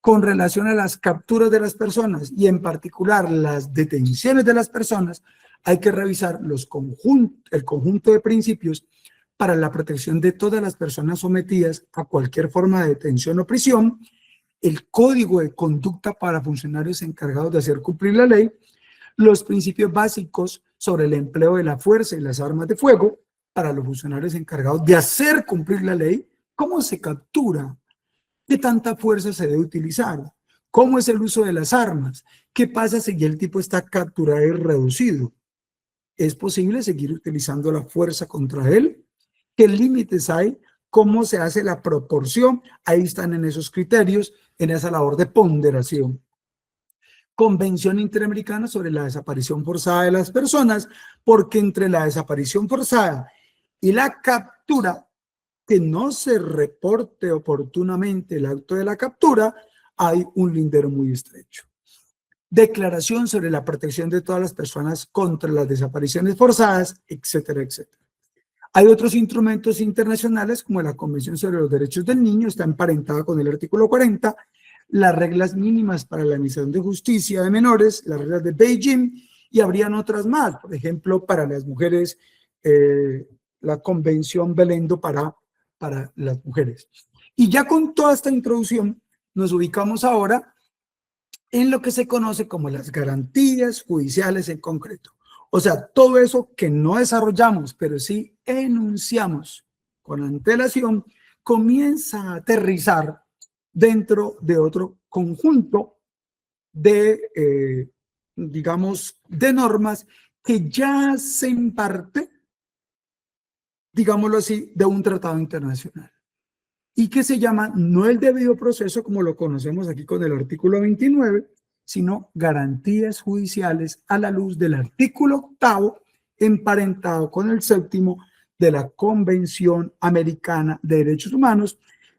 A: Con relación a las capturas de las personas y en particular las detenciones de las personas, hay que revisar el conjunto de principios para la protección de todas las personas sometidas a cualquier forma de detención o prisión, el código de conducta para funcionarios encargados de hacer cumplir la ley, los principios básicos sobre el empleo de la fuerza y las armas de fuego para los funcionarios encargados de hacer cumplir la ley, cómo se captura, qué tanta fuerza se debe utilizar, cómo es el uso de las armas, qué pasa si el tipo está capturado y reducido, ¿es posible seguir utilizando la fuerza contra él? ¿Qué límites hay? ¿Cómo se hace la proporción? Ahí están en esos criterios, en esa labor de ponderación. Convención Interamericana sobre la desaparición forzada de las personas, porque entre la desaparición forzada y la captura, que no se reporte oportunamente el acto de la captura, hay un lindero muy estrecho. Declaración sobre la protección de todas las personas contra las desapariciones forzadas, etcétera, etcétera. Hay otros instrumentos internacionales como la Convención sobre los Derechos del Niño, está emparentada con el artículo 40, las reglas mínimas para la administración de justicia de menores, las reglas de Beijing, y habrían otras más, por ejemplo, para las mujeres, la Convención Belendo para las mujeres. Y ya con toda esta introducción, nos ubicamos ahora en lo que se conoce como las garantías judiciales en concreto. O sea, todo eso que no desarrollamos, pero sí enunciamos con antelación, comienza a aterrizar dentro de otro conjunto de, digamos, de normas que ya hacen parte, digámoslo así, de un tratado internacional. Y que se llama no el debido proceso, como lo conocemos aquí con el artículo 29, sino garantías judiciales a la luz del artículo 8, emparentado con el 7º de la Convención Americana de Derechos Humanos,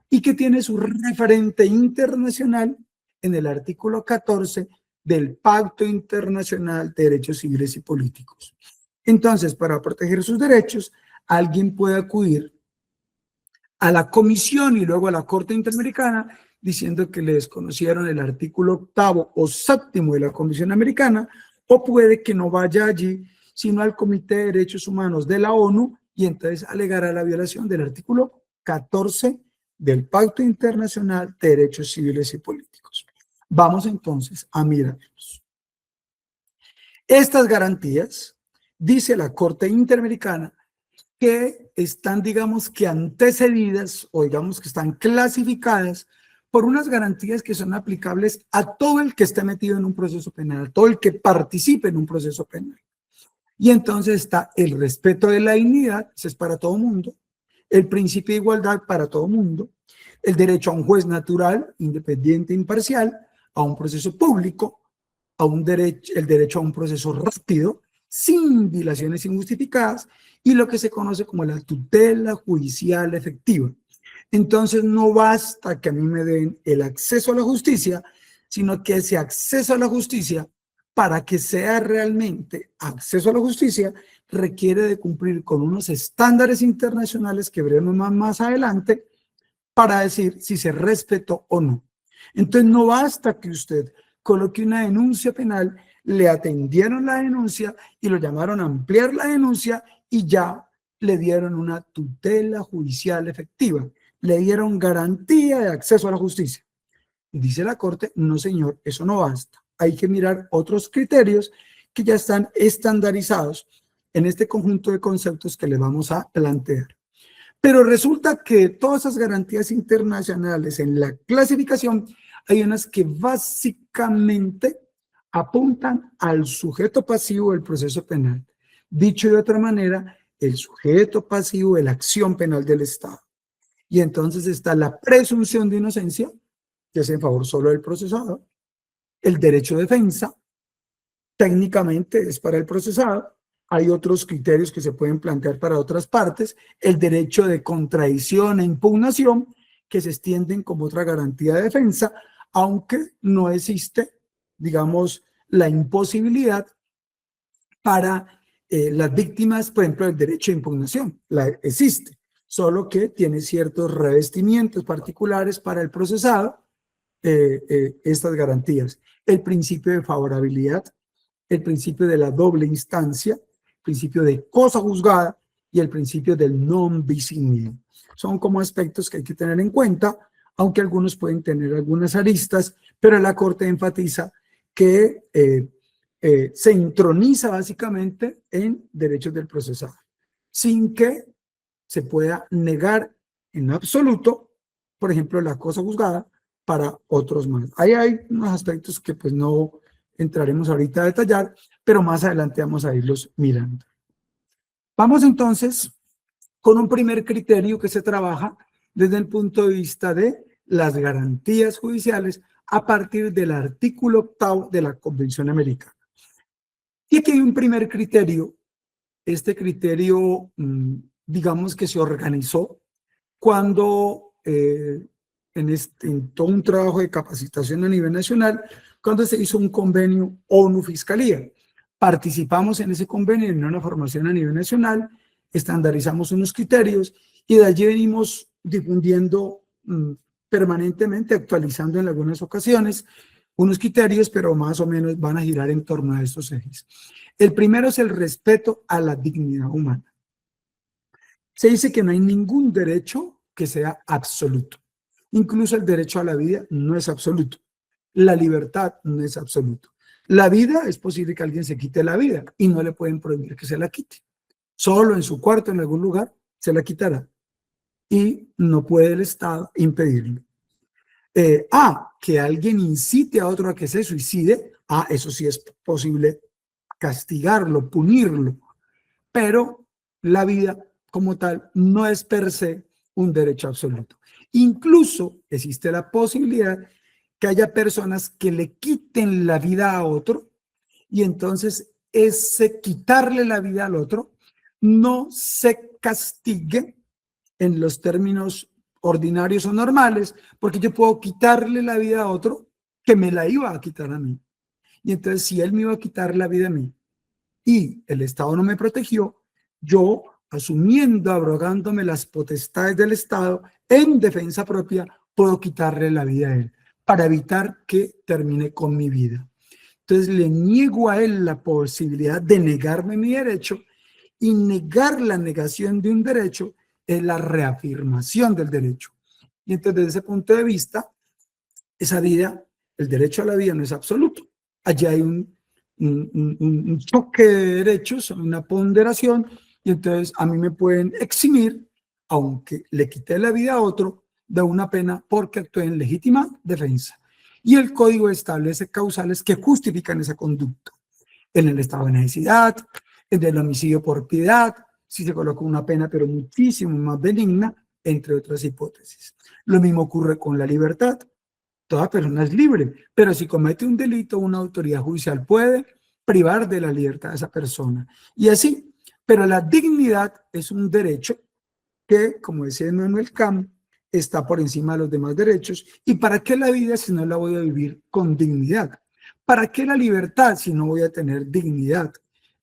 A: y que tiene su referente internacional en el artículo 14 del Pacto Internacional de Derechos Civiles y Políticos. Entonces, para proteger sus derechos, alguien puede acudir a la Comisión y luego a la Corte Interamericana diciendo que le desconocieron el artículo 8 o 7º de la Convención Americana, o puede que no vaya allí, sino al Comité de Derechos Humanos de la ONU, y entonces alegará la violación del artículo 14 del Pacto Internacional de Derechos Civiles y Políticos. Vamos entonces a mirarlos. Estas garantías, dice la Corte Interamericana, que están, digamos, que antecedidas o digamos que están clasificadas por unas garantías que son aplicables a todo el que esté metido en un proceso penal, a todo el que participe en un proceso penal. Y entonces está el respeto de la dignidad, ese es para todo mundo, el principio de igualdad para todo mundo, el derecho a un juez natural, independiente e imparcial, a un proceso público, el derecho a un proceso rápido, sin dilaciones injustificadas, y lo que se conoce como la tutela judicial efectiva. Entonces no basta que a mí me den el acceso a la justicia, sino que ese acceso a la justicia, para que sea realmente acceso a la justicia, requiere de cumplir con unos estándares internacionales que veremos más adelante para decir si se respetó o no. Entonces no basta que usted coloque una denuncia penal, le atendieron la denuncia y lo llamaron a ampliar la denuncia y ya le dieron una tutela judicial efectiva, le dieron garantía de acceso a la justicia. Dice la Corte, no señor, eso no basta. Hay que mirar otros criterios que ya están estandarizados en este conjunto de conceptos que le vamos a plantear. Pero resulta que todas esas garantías internacionales en la clasificación, hay unas que básicamente apuntan al sujeto pasivo del proceso penal. Dicho de otra manera, el sujeto pasivo de la acción penal del Estado. Y entonces está la presunción de inocencia, que es en favor solo del procesado, el derecho de defensa, técnicamente es para el procesado, hay otros criterios que se pueden plantear para otras partes, el derecho de contradicción e impugnación, que se extienden como otra garantía de defensa, aunque no existe, digamos, la imposibilidad para las víctimas, por ejemplo, el derecho de impugnación, existe, solo que tiene ciertos revestimientos particulares para el procesado, estas garantías. El principio de favorabilidad, el principio de la doble instancia, el principio de cosa juzgada y el principio del non bis in idem. Son como aspectos que hay que tener en cuenta, aunque algunos pueden tener algunas aristas, pero la Corte enfatiza que se introniza básicamente en derechos del procesado, sin que se pueda negar en absoluto, por ejemplo, la cosa juzgada para otros más. Ahí hay unos aspectos que pues no entraremos ahorita a detallar, pero más adelante vamos a irlos mirando. Vamos entonces con un primer criterio que se trabaja desde el punto de vista de las garantías judiciales a partir del artículo 8 de la Convención Americana. Y aquí hay un primer criterio. Este criterio, digamos que se organizó cuando en todo un trabajo de capacitación a nivel nacional, cuando se hizo un convenio ONU-Fiscalía. Participamos en ese convenio en una formación a nivel nacional, estandarizamos unos criterios y de allí venimos difundiendo permanentemente, actualizando en algunas ocasiones unos criterios, pero más o menos van a girar en torno a estos ejes. El primero es el respeto a la dignidad humana. Se dice que no hay ningún derecho que sea absoluto. Incluso el derecho a la vida no es absoluto. La libertad no es absoluto. La vida, es posible que alguien se quite la vida y no le pueden prohibir que se la quite. Solo en su cuarto, en algún lugar, se la quitará. Y no puede el Estado impedirlo. Que alguien incite a otro a que se suicide, eso sí es posible castigarlo, punirlo. Pero la vida como tal no es per se un derecho absoluto. Incluso existe la posibilidad que haya personas que le quiten la vida a otro y entonces ese quitarle la vida al otro no se castigue en los términos ordinarios o normales, porque yo puedo quitarle la vida a otro que me la iba a quitar a mí. Y entonces si él me iba a quitar la vida a mí y el Estado no me protegió, yo, asumiendo, abrogándome las potestades del Estado en defensa propia, puedo quitarle la vida a él para evitar que termine con mi vida. Entonces le niego a él la posibilidad de negarme mi derecho, y negar la negación de un derecho es la reafirmación del derecho. Y entonces desde ese punto de vista, esa vida, el derecho a la vida no es absoluto. Allí hay un choque de derechos, una ponderación, y entonces a mí me pueden eximir, aunque le quité la vida a otro, de una pena porque actué en legítima defensa. Y el código establece causales que justifican esa conducta. En el estado de necesidad, en el homicidio por piedad, si se coloca una pena pero muchísimo más benigna, entre otras hipótesis. Lo mismo ocurre con la libertad. Toda persona es libre, pero si comete un delito, una autoridad judicial puede privar de la libertad a esa persona. Y así, pero la dignidad es un derecho que, como decía Emmanuel Kant, está por encima de los demás derechos. ¿Y para qué la vida si no la voy a vivir con dignidad? ¿Para qué la libertad si no voy a tener dignidad?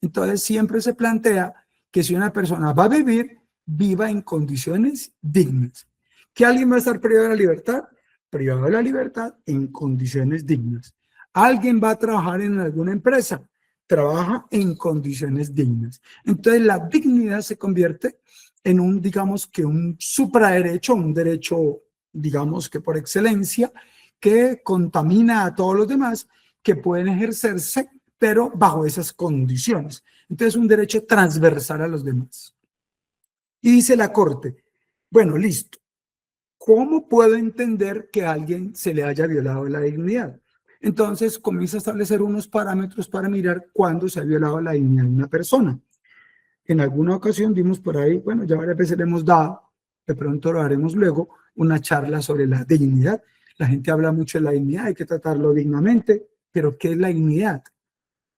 A: Entonces siempre se plantea que si una persona va a vivir, viva en condiciones dignas. ¿Que alguien va a estar privado de la libertad? Privado de la libertad en condiciones dignas. ¿Alguien va a trabajar en alguna empresa? Trabaja en condiciones dignas. Entonces la dignidad se convierte en un, digamos que un supraderecho, un derecho, digamos que por excelencia, que contamina a todos los demás, que pueden ejercerse, pero bajo esas condiciones. Entonces, un derecho transversal a los demás. Y dice la Corte, bueno, listo. ¿Cómo puedo entender que a alguien se le haya violado la dignidad? Entonces, comienza a establecer unos parámetros para mirar cuándo se ha violado la dignidad de una persona. En alguna ocasión dimos por ahí, bueno, ya varias veces le hemos dado, de pronto lo haremos luego, una charla sobre la dignidad. La gente habla mucho de la dignidad, hay que tratarlo dignamente, pero ¿qué es la dignidad?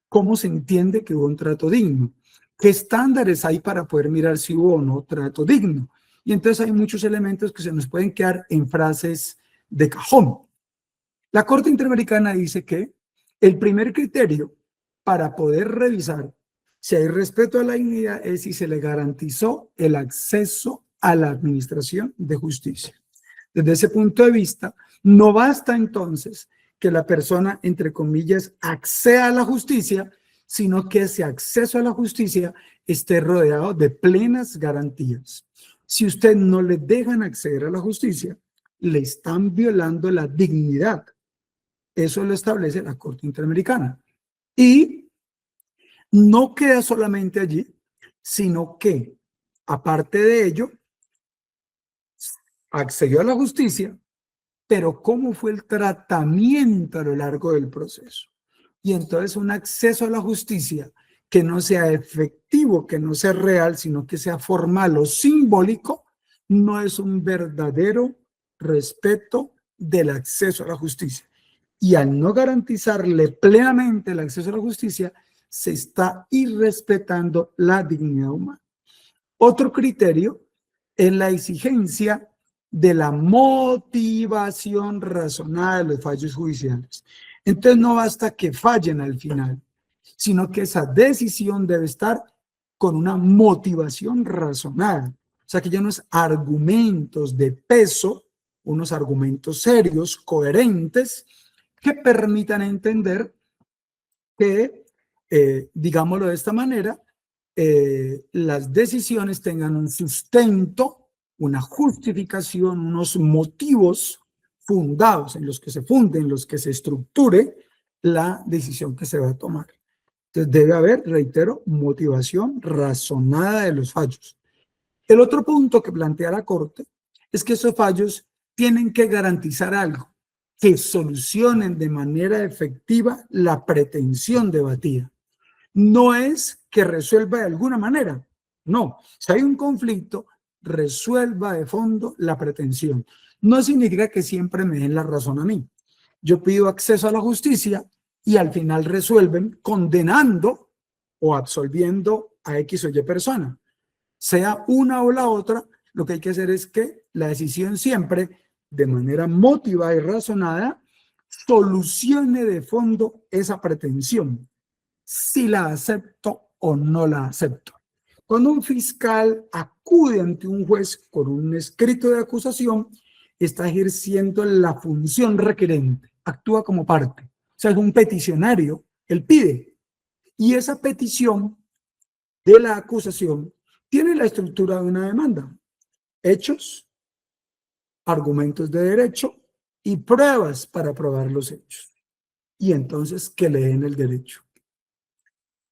A: ¿Cómo se entiende que hubo un trato digno? ¿Qué estándares hay para poder mirar si hubo o no trato digno? Y entonces hay muchos elementos que se nos pueden quedar en frases de cajón. La Corte Interamericana dice que el primer criterio para poder revisar si hay respeto a la dignidad es si se le garantizó el acceso a la administración de justicia. Desde ese punto de vista, no basta entonces que la persona, entre comillas, acceda a la justicia, sino que ese acceso a la justicia esté rodeado de plenas garantías. Si usted no le dejan acceder a la justicia, le están violando la dignidad. Eso lo establece la Corte Interamericana. Y no queda solamente allí, sino que, aparte de ello, accedió a la justicia, pero ¿cómo fue el tratamiento a lo largo del proceso? Y entonces un acceso a la justicia que no sea efectivo, que no sea real, sino que sea formal o simbólico, no es un verdadero respeto del acceso a la justicia. Y al no garantizarle plenamente el acceso a la justicia, se está irrespetando la dignidad humana. Otro criterio es la exigencia de la motivación razonada de los fallos judiciales. Entonces no basta que fallen al final, sino que esa decisión debe estar con una motivación razonada. O sea, que ya unos argumentos de peso, unos argumentos serios, coherentes, que permitan entender que, digámoslo de esta manera, las decisiones tengan un sustento, una justificación, unos motivos fundados en los que se funde, en los que se estructure la decisión que se va a tomar. Entonces debe haber, reitero, motivación razonada de los fallos. El otro punto que plantea la Corte es que esos fallos tienen que garantizar algo, que solucionen de manera efectiva la pretensión debatida. No es que resuelva de alguna manera, no. Si hay un conflicto, resuelva de fondo la pretensión. No significa que siempre me den la razón a mí. Yo pido acceso a la justicia y al final resuelven condenando o absolviendo a X o Y persona. Sea una o la otra, lo que hay que hacer es que la decisión siempre, de manera motivada y razonada, solucione de fondo esa pretensión, si la acepto o no la acepto. Cuando un fiscal acude ante un juez con un escrito de acusación, está ejerciendo la función requerente, actúa como parte. O sea, es un peticionario, él pide. Y esa petición de la acusación tiene la estructura de una demanda. Hechos, argumentos de derecho y pruebas para probar los hechos. Y entonces que le den el derecho.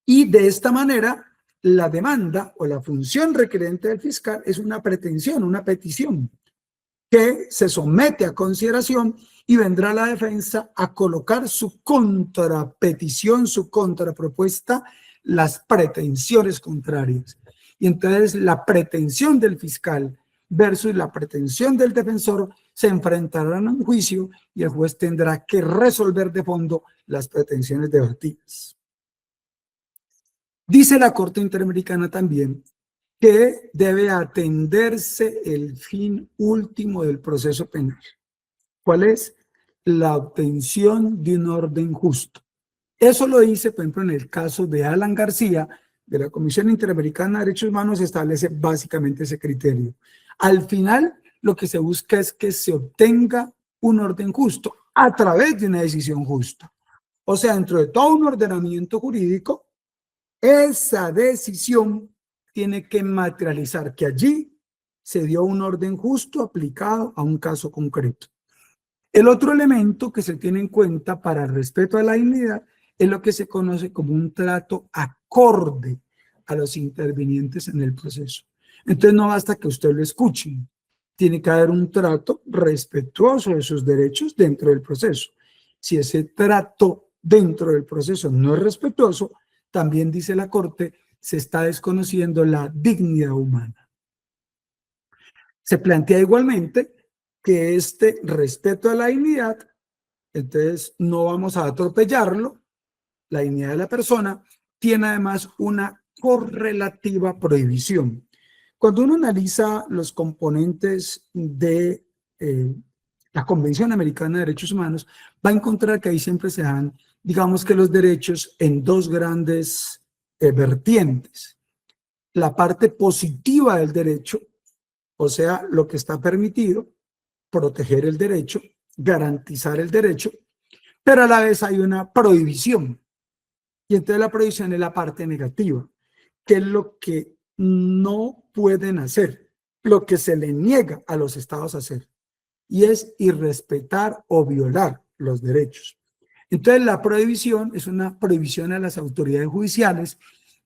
A: Y de esta manera, la demanda o la función requerente del fiscal es una pretensión, una petición que se somete a consideración y vendrá la defensa a colocar su contrapetición, su contrapropuesta, las pretensiones contrarias. Y entonces la pretensión del fiscal versus la pretensión del defensor se enfrentarán a un juicio y el juez tendrá que resolver de fondo las pretensiones debatidas. Dice la Corte Interamericana también que debe atenderse el fin último del proceso penal. ¿Cuál es? La obtención de un orden justo. Eso lo dice, por ejemplo, en el caso de Alan García, de la Comisión Interamericana de Derechos Humanos, establece básicamente ese criterio. Al final, lo que se busca es que se obtenga un orden justo a través de una decisión justa. O sea, dentro de todo un ordenamiento jurídico, esa decisión tiene que materializar que allí se dio un orden justo aplicado a un caso concreto. El otro elemento que se tiene en cuenta para el respeto a la dignidad es lo que se conoce como un trato acorde a los intervinientes en el proceso. Entonces no basta que usted lo escuche, tiene que haber un trato respetuoso de sus derechos dentro del proceso. Si ese trato dentro del proceso no es respetuoso, también dice la Corte, se está desconociendo la dignidad humana. Se plantea igualmente que este respeto a la dignidad, entonces no vamos a atropellarlo, la dignidad de la persona, tiene además una correlativa prohibición. Cuando uno analiza los componentes de la Convención Americana de Derechos Humanos, va a encontrar que ahí siempre se dan, digamos que los derechos en dos grandes vertientes. La parte positiva del derecho, o sea, lo que está permitido, proteger el derecho, garantizar el derecho, pero a la vez hay una prohibición. Y entonces la prohibición es la parte negativa, que es lo que no pueden hacer, lo que se le niega a los estados a hacer, y es irrespetar o violar los derechos. Entonces la prohibición es una prohibición a las autoridades judiciales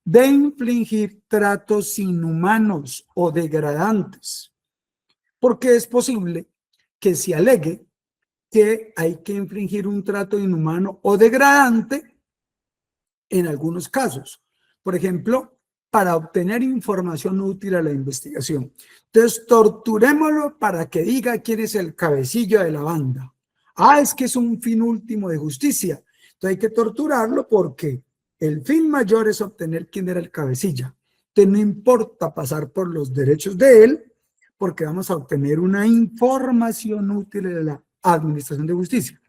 A: de infligir tratos inhumanos o degradantes, porque es posible que se alegue que hay que infligir un trato inhumano o degradante en algunos casos. Por ejemplo, para obtener información útil a la investigación. Entonces, torturémoslo para que diga quién es el cabecilla de la banda. Ah, es que es un fin último de justicia. Entonces hay que torturarlo porque el fin mayor es obtener quién era el cabecilla. Entonces no importa pasar por los derechos de él, porque vamos a obtener una información útil de la administración de justicia.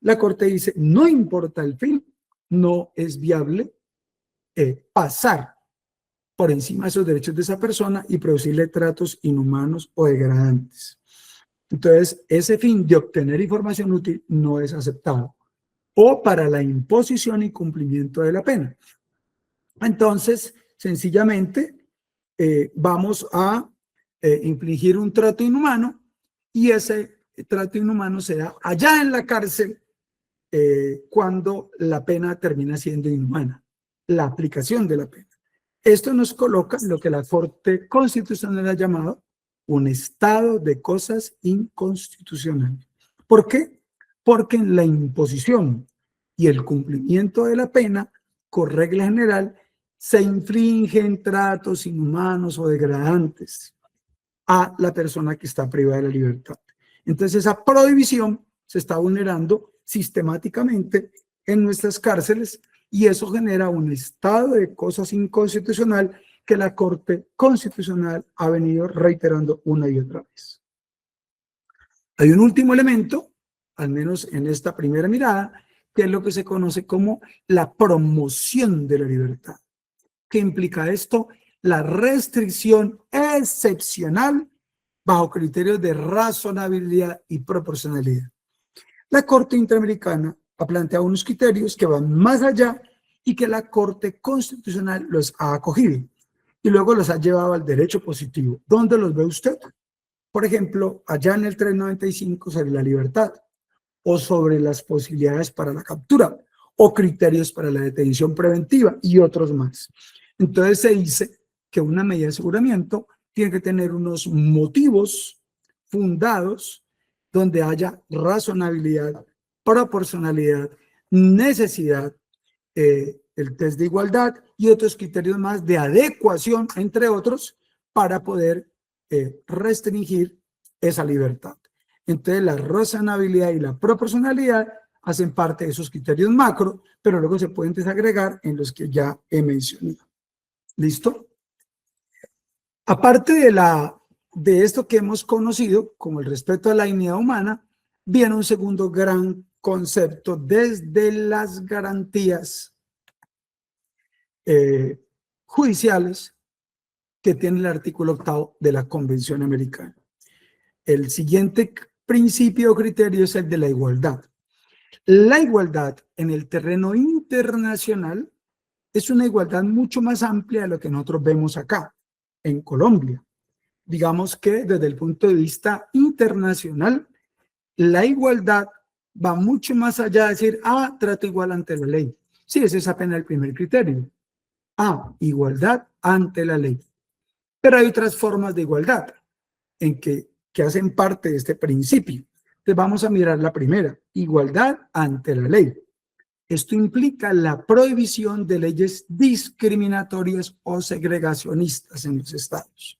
A: La Corte dice, no importa el fin, no es viable pasar por encima de esos derechos de esa persona y producirle tratos inhumanos o degradantes. Entonces, ese fin de obtener información útil no es aceptado. O para la imposición y cumplimiento de la pena. Entonces, sencillamente, vamos a infligir un trato inhumano y ese trato inhumano se da allá en la cárcel cuando la pena termina siendo inhumana, la aplicación de la pena. Esto nos coloca en lo que la Corte Constitucional ha llamado un estado de cosas inconstitucional. ¿Por qué? Porque en la imposición y el cumplimiento de la pena, por regla general, se infringen tratos inhumanos o degradantes a la persona que está privada de la libertad. Entonces esa prohibición se está vulnerando sistemáticamente en nuestras cárceles y eso genera un estado de cosas inconstitucional que la Corte Constitucional ha venido reiterando una y otra vez. Hay un último elemento, al menos en esta primera mirada, que es lo que se conoce como la promoción de la libertad. ¿Qué implica esto? La restricción excepcional bajo criterios de razonabilidad y proporcionalidad. La Corte Interamericana ha planteado unos criterios que van más allá y que la Corte Constitucional los ha acogido y luego los ha llevado al derecho positivo. ¿Dónde los ve usted? Por ejemplo, allá en el 395 sobre la libertad, o sobre las posibilidades para la captura, o criterios para la detención preventiva y otros más. Entonces se dice que una medida de aseguramiento tiene que tener unos motivos fundados donde haya razonabilidad, proporcionalidad, necesidad, el test de igualdad y otros criterios más de adecuación, entre otros, para poder restringir esa libertad. Entonces, la razonabilidad y la proporcionalidad hacen parte de esos criterios macro, pero luego se pueden desagregar en los que ya he mencionado. ¿Listo? Aparte de esto que hemos conocido, como el respeto a la dignidad humana, viene un segundo gran concepto desde las garantías judiciales que tiene el artículo 8 de la Convención Americana. El siguiente principio o criterio es el de la igualdad. La igualdad en el terreno internacional es una igualdad mucho más amplia de lo que nosotros vemos acá, en Colombia. Digamos que desde el punto de vista internacional, la igualdad va mucho más allá de decir, trato igual ante la ley. Sí, ese es apenas el primer criterio. Igualdad ante la ley. Pero hay otras formas de igualdad en que hacen parte de este principio. Entonces vamos a mirar la primera, igualdad ante la ley. Esto implica la prohibición de leyes discriminatorias o segregacionistas en los estados.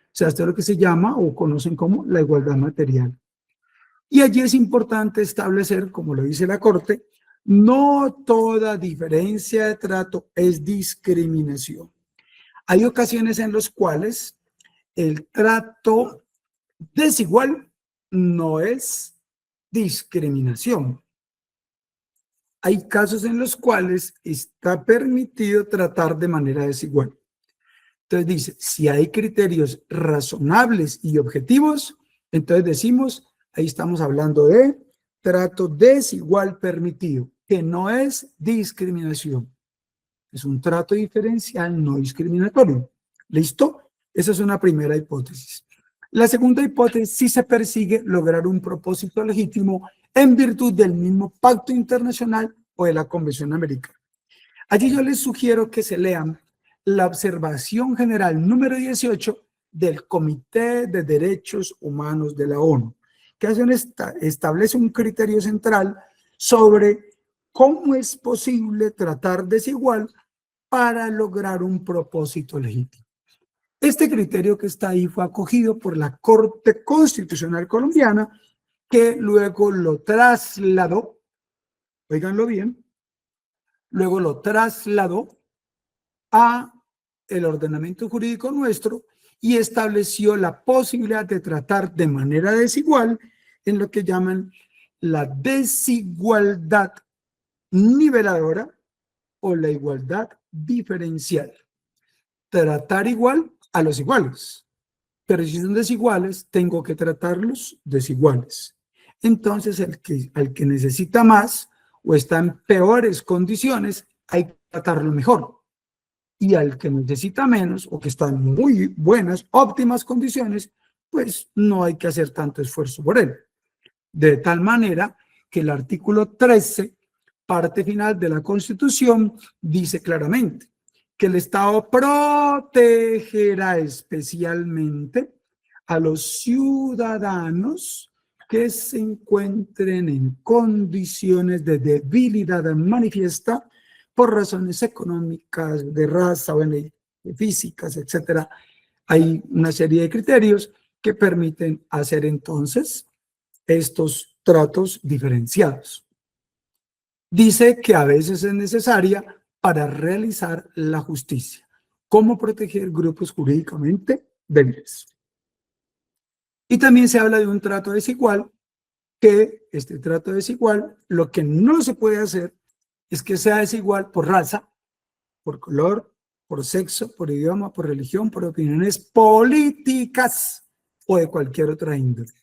A: O sea, esto es lo que se llama o conocen como la igualdad material. Y allí es importante establecer, como lo dice la Corte, no toda diferencia de trato es discriminación. Hay ocasiones en las cuales el trato desigual no es discriminación. Hay casos en los cuales está permitido tratar de manera desigual. Entonces dice, si hay criterios razonables y objetivos, entonces decimos, ahí estamos hablando de trato desigual permitido, que no es discriminación. Es un trato diferencial no discriminatorio. ¿Listo? Esa es una primera hipótesis. La segunda hipótesis, si se persigue lograr un propósito legítimo en virtud del mismo pacto internacional o de la Convención Americana. Allí yo les sugiero que se lean la observación general número 18 del Comité de Derechos Humanos de la ONU, que establece un criterio central sobre cómo es posible tratar desigual para lograr un propósito legítimo. Este criterio que está ahí fue acogido por la Corte Constitucional Colombiana, que luego lo trasladó, óiganlo bien, luego lo trasladó a el ordenamiento jurídico nuestro y estableció la posibilidad de tratar de manera desigual en lo que llaman la desigualdad niveladora o la igualdad diferencial. Tratar igual a los iguales, pero si son desiguales, tengo que tratarlos desiguales. Entonces, al que necesita más o está en peores condiciones, hay que tratarlo mejor. Y al que necesita menos o que está en muy buenas, óptimas condiciones, pues no hay que hacer tanto esfuerzo por él. De tal manera que el artículo 13, parte final de la Constitución, dice claramente que el Estado protegerá especialmente a los ciudadanos que se encuentren en condiciones de debilidad manifiesta por razones económicas, de raza, de físicas, etcétera. Hay una serie de criterios que permiten hacer entonces estos tratos diferenciados. Dice que a veces es necesaria para realizar la justicia. ¿Cómo proteger grupos jurídicamente débiles? Y también se habla de un trato desigual, que este trato desigual, lo que no se puede hacer es que sea desigual por raza, por color, por sexo, por idioma, por religión, por opiniones políticas o de cualquier otra índole,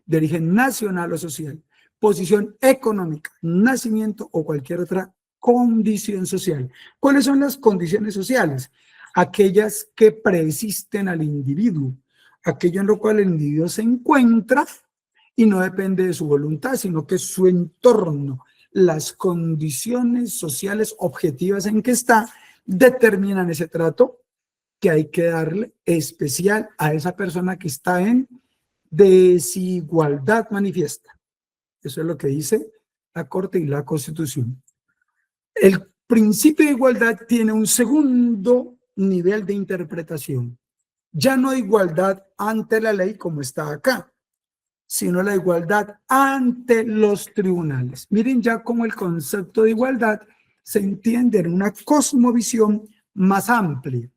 A: de origen nacional o social, posición económica, nacimiento o cualquier otra condición social. ¿Cuáles son las condiciones sociales? Aquellas que preexisten al individuo, aquello en lo cual el individuo se encuentra y no depende de su voluntad, sino que su entorno, las condiciones sociales objetivas en que está, determinan ese trato que hay que darle especial a esa persona que está en desigualdad manifiesta. Eso es lo que dice la Corte y la Constitución. El principio de igualdad tiene un segundo nivel de interpretación. Ya no igualdad ante la ley como está acá, sino la igualdad ante los tribunales. Miren ya cómo el concepto de igualdad se entiende en una cosmovisión más amplia.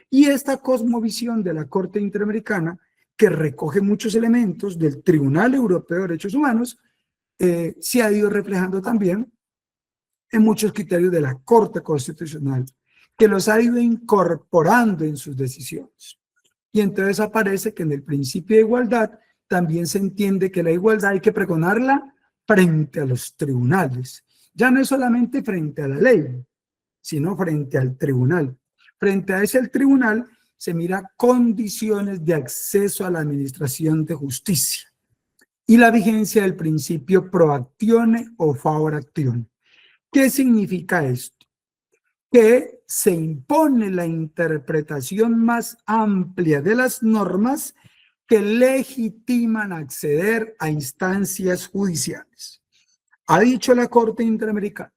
A: Y esta cosmovisión de la Corte Interamericana, que recoge muchos elementos del Tribunal Europeo de Derechos Humanos, se ha ido reflejando también en muchos criterios de la Corte Constitucional, que los ha ido incorporando en sus decisiones. Y entonces aparece que en el principio de igualdad también se entiende que la igualdad hay que pregonarla frente a los tribunales. Ya no es solamente frente a la ley, sino frente al tribunal. Frente a ese tribunal se mira condiciones de acceso a la administración de justicia y la vigencia del principio pro actione o favor actione. ¿Qué significa esto? Que se impone la interpretación más amplia de las normas que legitiman acceder a instancias judiciales. Ha dicho la Corte Interamericana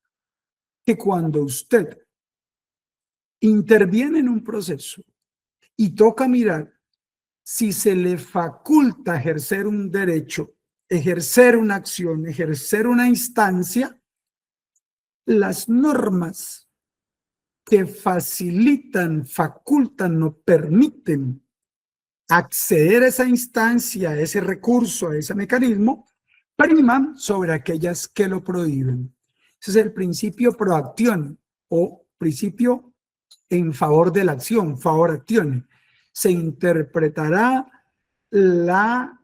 A: que cuando usted interviene en un proceso y toca mirar si se le faculta ejercer un derecho, ejercer una acción, ejercer una instancia, las normas que facilitan, facultan o permiten acceder a esa instancia, a ese recurso, a ese mecanismo, priman sobre aquellas que lo prohíben. Ese es el principio pro actione o principio en favor de la acción, favor actione. Se interpretará la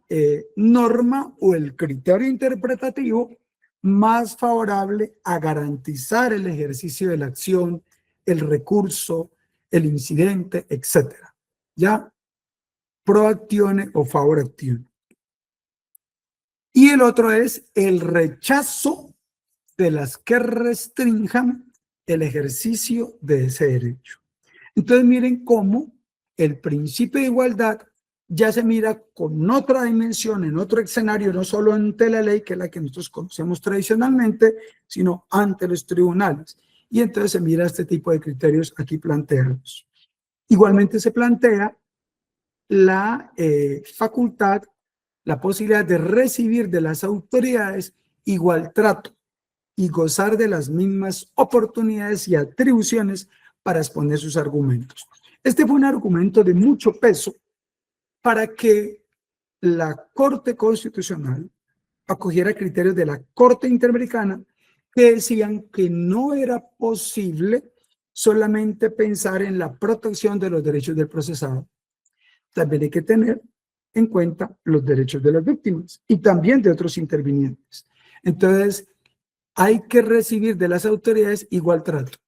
A: norma o el criterio interpretativo más favorable a garantizar el ejercicio de la acción, el recurso, el incidente, etc. ¿Ya? Pro actione o favor actione. Y el otro es el rechazo de las que restrinjan el ejercicio de ese derecho. Entonces miren cómo el principio de igualdad ya se mira con otra dimensión, en otro escenario, no solo ante la ley, que es la que nosotros conocemos tradicionalmente, sino ante los tribunales. Y entonces se mira este tipo de criterios aquí planteados. Igualmente se plantea la facultad, la posibilidad de recibir de las autoridades igual trato y gozar de las mismas oportunidades y atribuciones para exponer sus argumentos. Este fue un argumento de mucho peso para que la Corte Constitucional acogiera criterios de la Corte Interamericana que decían que no era posible solamente pensar en la protección de los derechos del procesado. También hay que tener en cuenta los derechos de las víctimas y también de otros intervinientes. Entonces, hay que recibir de las autoridades igual trato.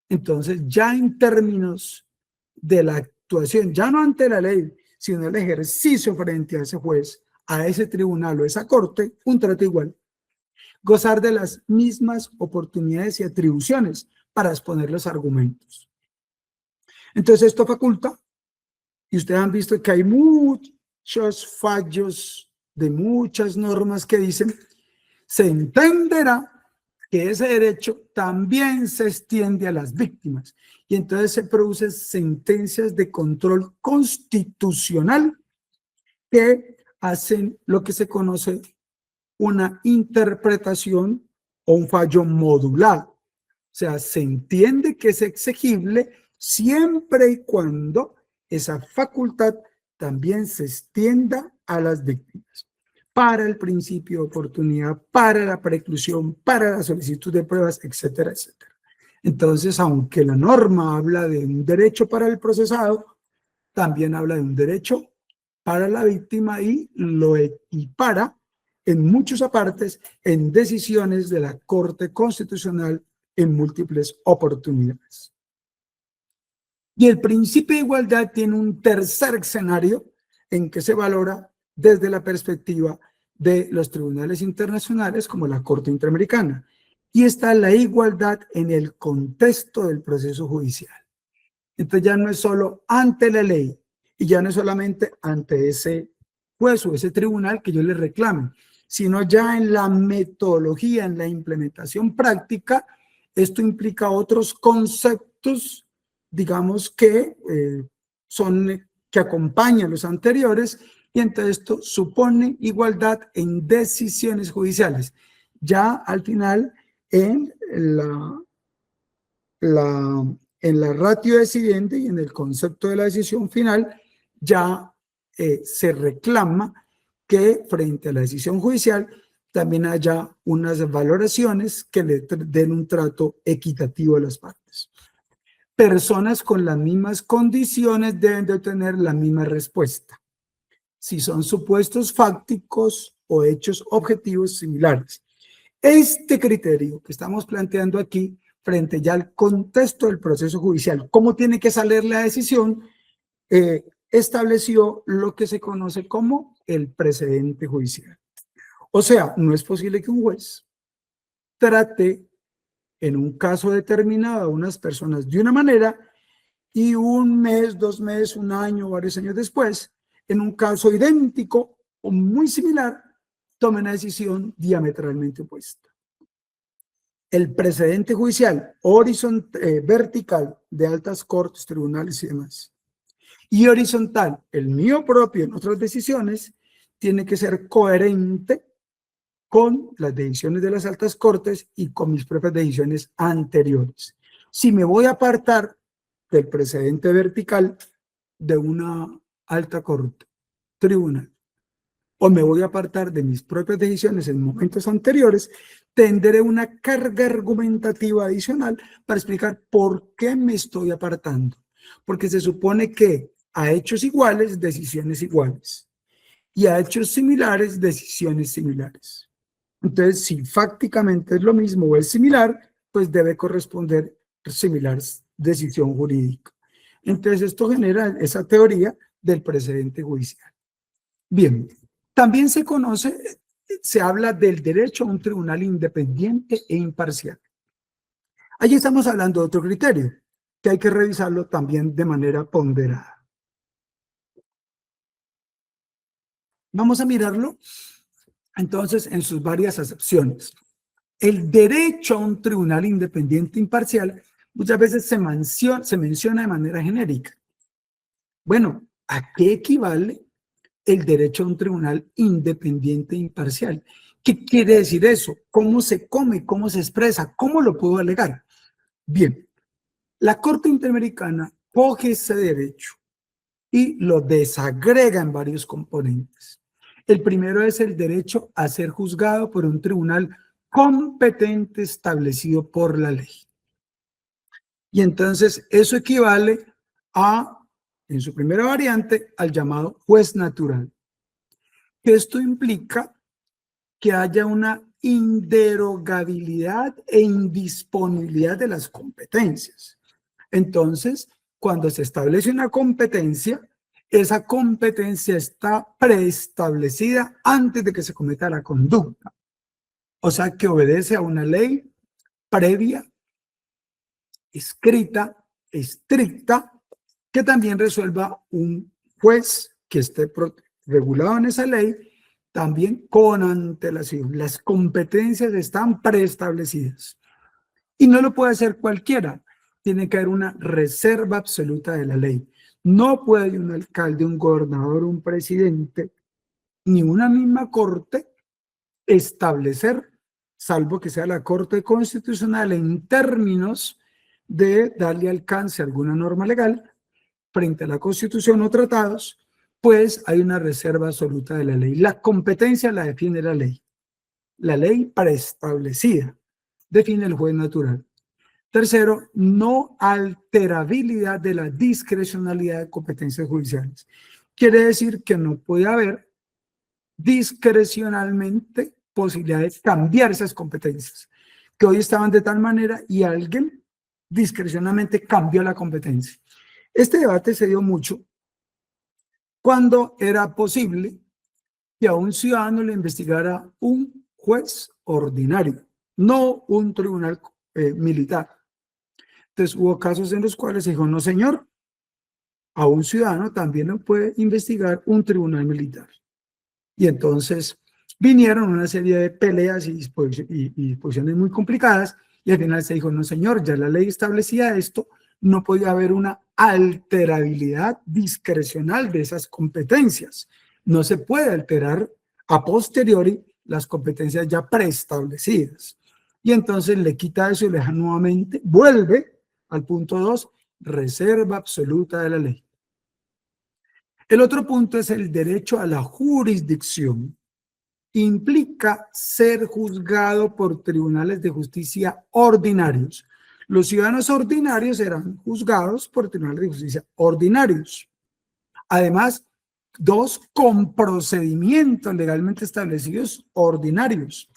A: Entonces, ya en términos de la actuación, ya no ante la ley, sino el ejercicio frente a ese juez, a ese tribunal o esa corte, un trato igual. Gozar de las mismas oportunidades y atribuciones para exponer los argumentos. Entonces, esto faculta, y ustedes han visto que hay muchos fallos de muchas normas que dicen, se entenderá que ese derecho también se extiende a las víctimas. Y entonces se producen sentencias de control constitucional que hacen lo que se conoce una interpretación o un fallo modular. O sea, se entiende que es exigible siempre y cuando esa facultad también se extienda a las víctimas. Para el principio de oportunidad, para la preclusión, para la solicitud de pruebas, etcétera, etcétera. Entonces, aunque la norma habla de un derecho para el procesado, también habla de un derecho para la víctima y lo equipara en muchos apartes en decisiones de la Corte Constitucional en múltiples oportunidades. Y el principio de igualdad tiene un tercer escenario en que se valora desde la perspectiva de los tribunales internacionales como la Corte Interamericana. Y está la igualdad en el contexto del proceso judicial. Entonces ya no es solo ante la ley y ya no es solamente ante ese juez o ese tribunal que yo le reclame, sino ya en la metodología, en la implementación práctica. Esto implica otros conceptos, digamos, que acompañan los anteriores, y entonces esto supone igualdad en decisiones judiciales. Ya al final, en la ratio decidente y en el concepto de la decisión final, ya se reclama que frente a la decisión judicial también haya unas valoraciones que le den un trato equitativo a las partes. Personas con las mismas condiciones deben de obtener la misma respuesta, si son supuestos fácticos o hechos objetivos similares. Este criterio que estamos planteando aquí, frente ya al contexto del proceso judicial, cómo tiene que salir la decisión, estableció lo que se conoce como el precedente judicial. O sea, no es posible que un juez trate en un caso determinado a unas personas de una manera y un mes, 2 meses, un año, varios años después, en un caso idéntico o muy similar, tome una decisión diametralmente opuesta. El precedente judicial vertical de altas cortes, tribunales y demás, y horizontal, el mío propio en otras decisiones, tiene que ser coherente con las decisiones de las altas cortes y con mis propias decisiones anteriores. Si me voy a apartar del precedente vertical de una alta corte, tribunal, o me voy a apartar de mis propias decisiones en momentos anteriores, tendré una carga argumentativa adicional para explicar por qué me estoy apartando. Porque se supone que a hechos iguales, decisiones iguales. Y a hechos similares, decisiones similares. Entonces, si fácticamente es lo mismo o es similar, pues debe corresponder similar decisión jurídica. Entonces, esto genera esa teoría del precedente judicial. Bien, también se habla del derecho a un tribunal independiente e imparcial. Allí estamos hablando de otro criterio, que hay que revisarlo también de manera ponderada. Vamos a mirarlo entonces en sus varias acepciones. El derecho a un tribunal independiente e imparcial muchas veces se menciona de manera genérica. Bueno, ¿a qué equivale el derecho a un tribunal independiente e imparcial? ¿Qué quiere decir eso? ¿Cómo se come? ¿Cómo se expresa? ¿Cómo lo puedo alegar? Bien, la Corte Interamericana coge ese derecho y lo desagrega en varios componentes. El primero es el derecho a ser juzgado por un tribunal competente establecido por la ley. Y entonces eso equivale a, en su primera variante, al llamado juez natural. Esto implica que haya una inderogabilidad e indisponibilidad de las competencias. Entonces, cuando se establece una competencia, esa competencia está preestablecida antes de que se cometa la conducta. O sea, que obedece a una ley previa, escrita, estricta, que también resuelva un juez que esté regulado en esa ley, también con antelación. Las competencias están preestablecidas. Y no lo puede hacer cualquiera. Tiene que haber una reserva absoluta de la ley. No puede un alcalde, un gobernador, un presidente, ni una misma corte establecer, salvo que sea la Corte Constitucional, en términos de darle alcance a alguna norma legal frente a la Constitución o tratados, pues hay una reserva absoluta de la ley. La competencia la define la ley. La ley preestablecida define el juez natural. Tercero, no alterabilidad de la discrecionalidad de competencias judiciales. Quiere decir que no puede haber discrecionalmente posibilidad de cambiar esas competencias, que hoy estaban de tal manera y alguien discrecionalmente cambió la competencia. Este debate se dio mucho cuando era posible que a un ciudadano le investigara un juez ordinario, no un tribunal militar. Entonces hubo casos en los cuales se dijo, no señor, a un ciudadano también lo puede investigar un tribunal militar. Y entonces vinieron una serie de peleas y disposiciones muy complicadas, y al final se dijo, no señor, ya la ley establecía esto, no podía haber una alterabilidad discrecional de esas competencias. No se puede alterar a posteriori las competencias ya preestablecidas. Y entonces le quita eso y le deja nuevamente, vuelve al punto 2, reserva absoluta de la ley. El otro punto es el derecho a la jurisdicción. Implica ser juzgado por tribunales de justicia ordinarios. Los ciudadanos ordinarios serán juzgados por tribunales de justicia ordinarios. Además, 2, con procedimientos legalmente establecidos ordinarios.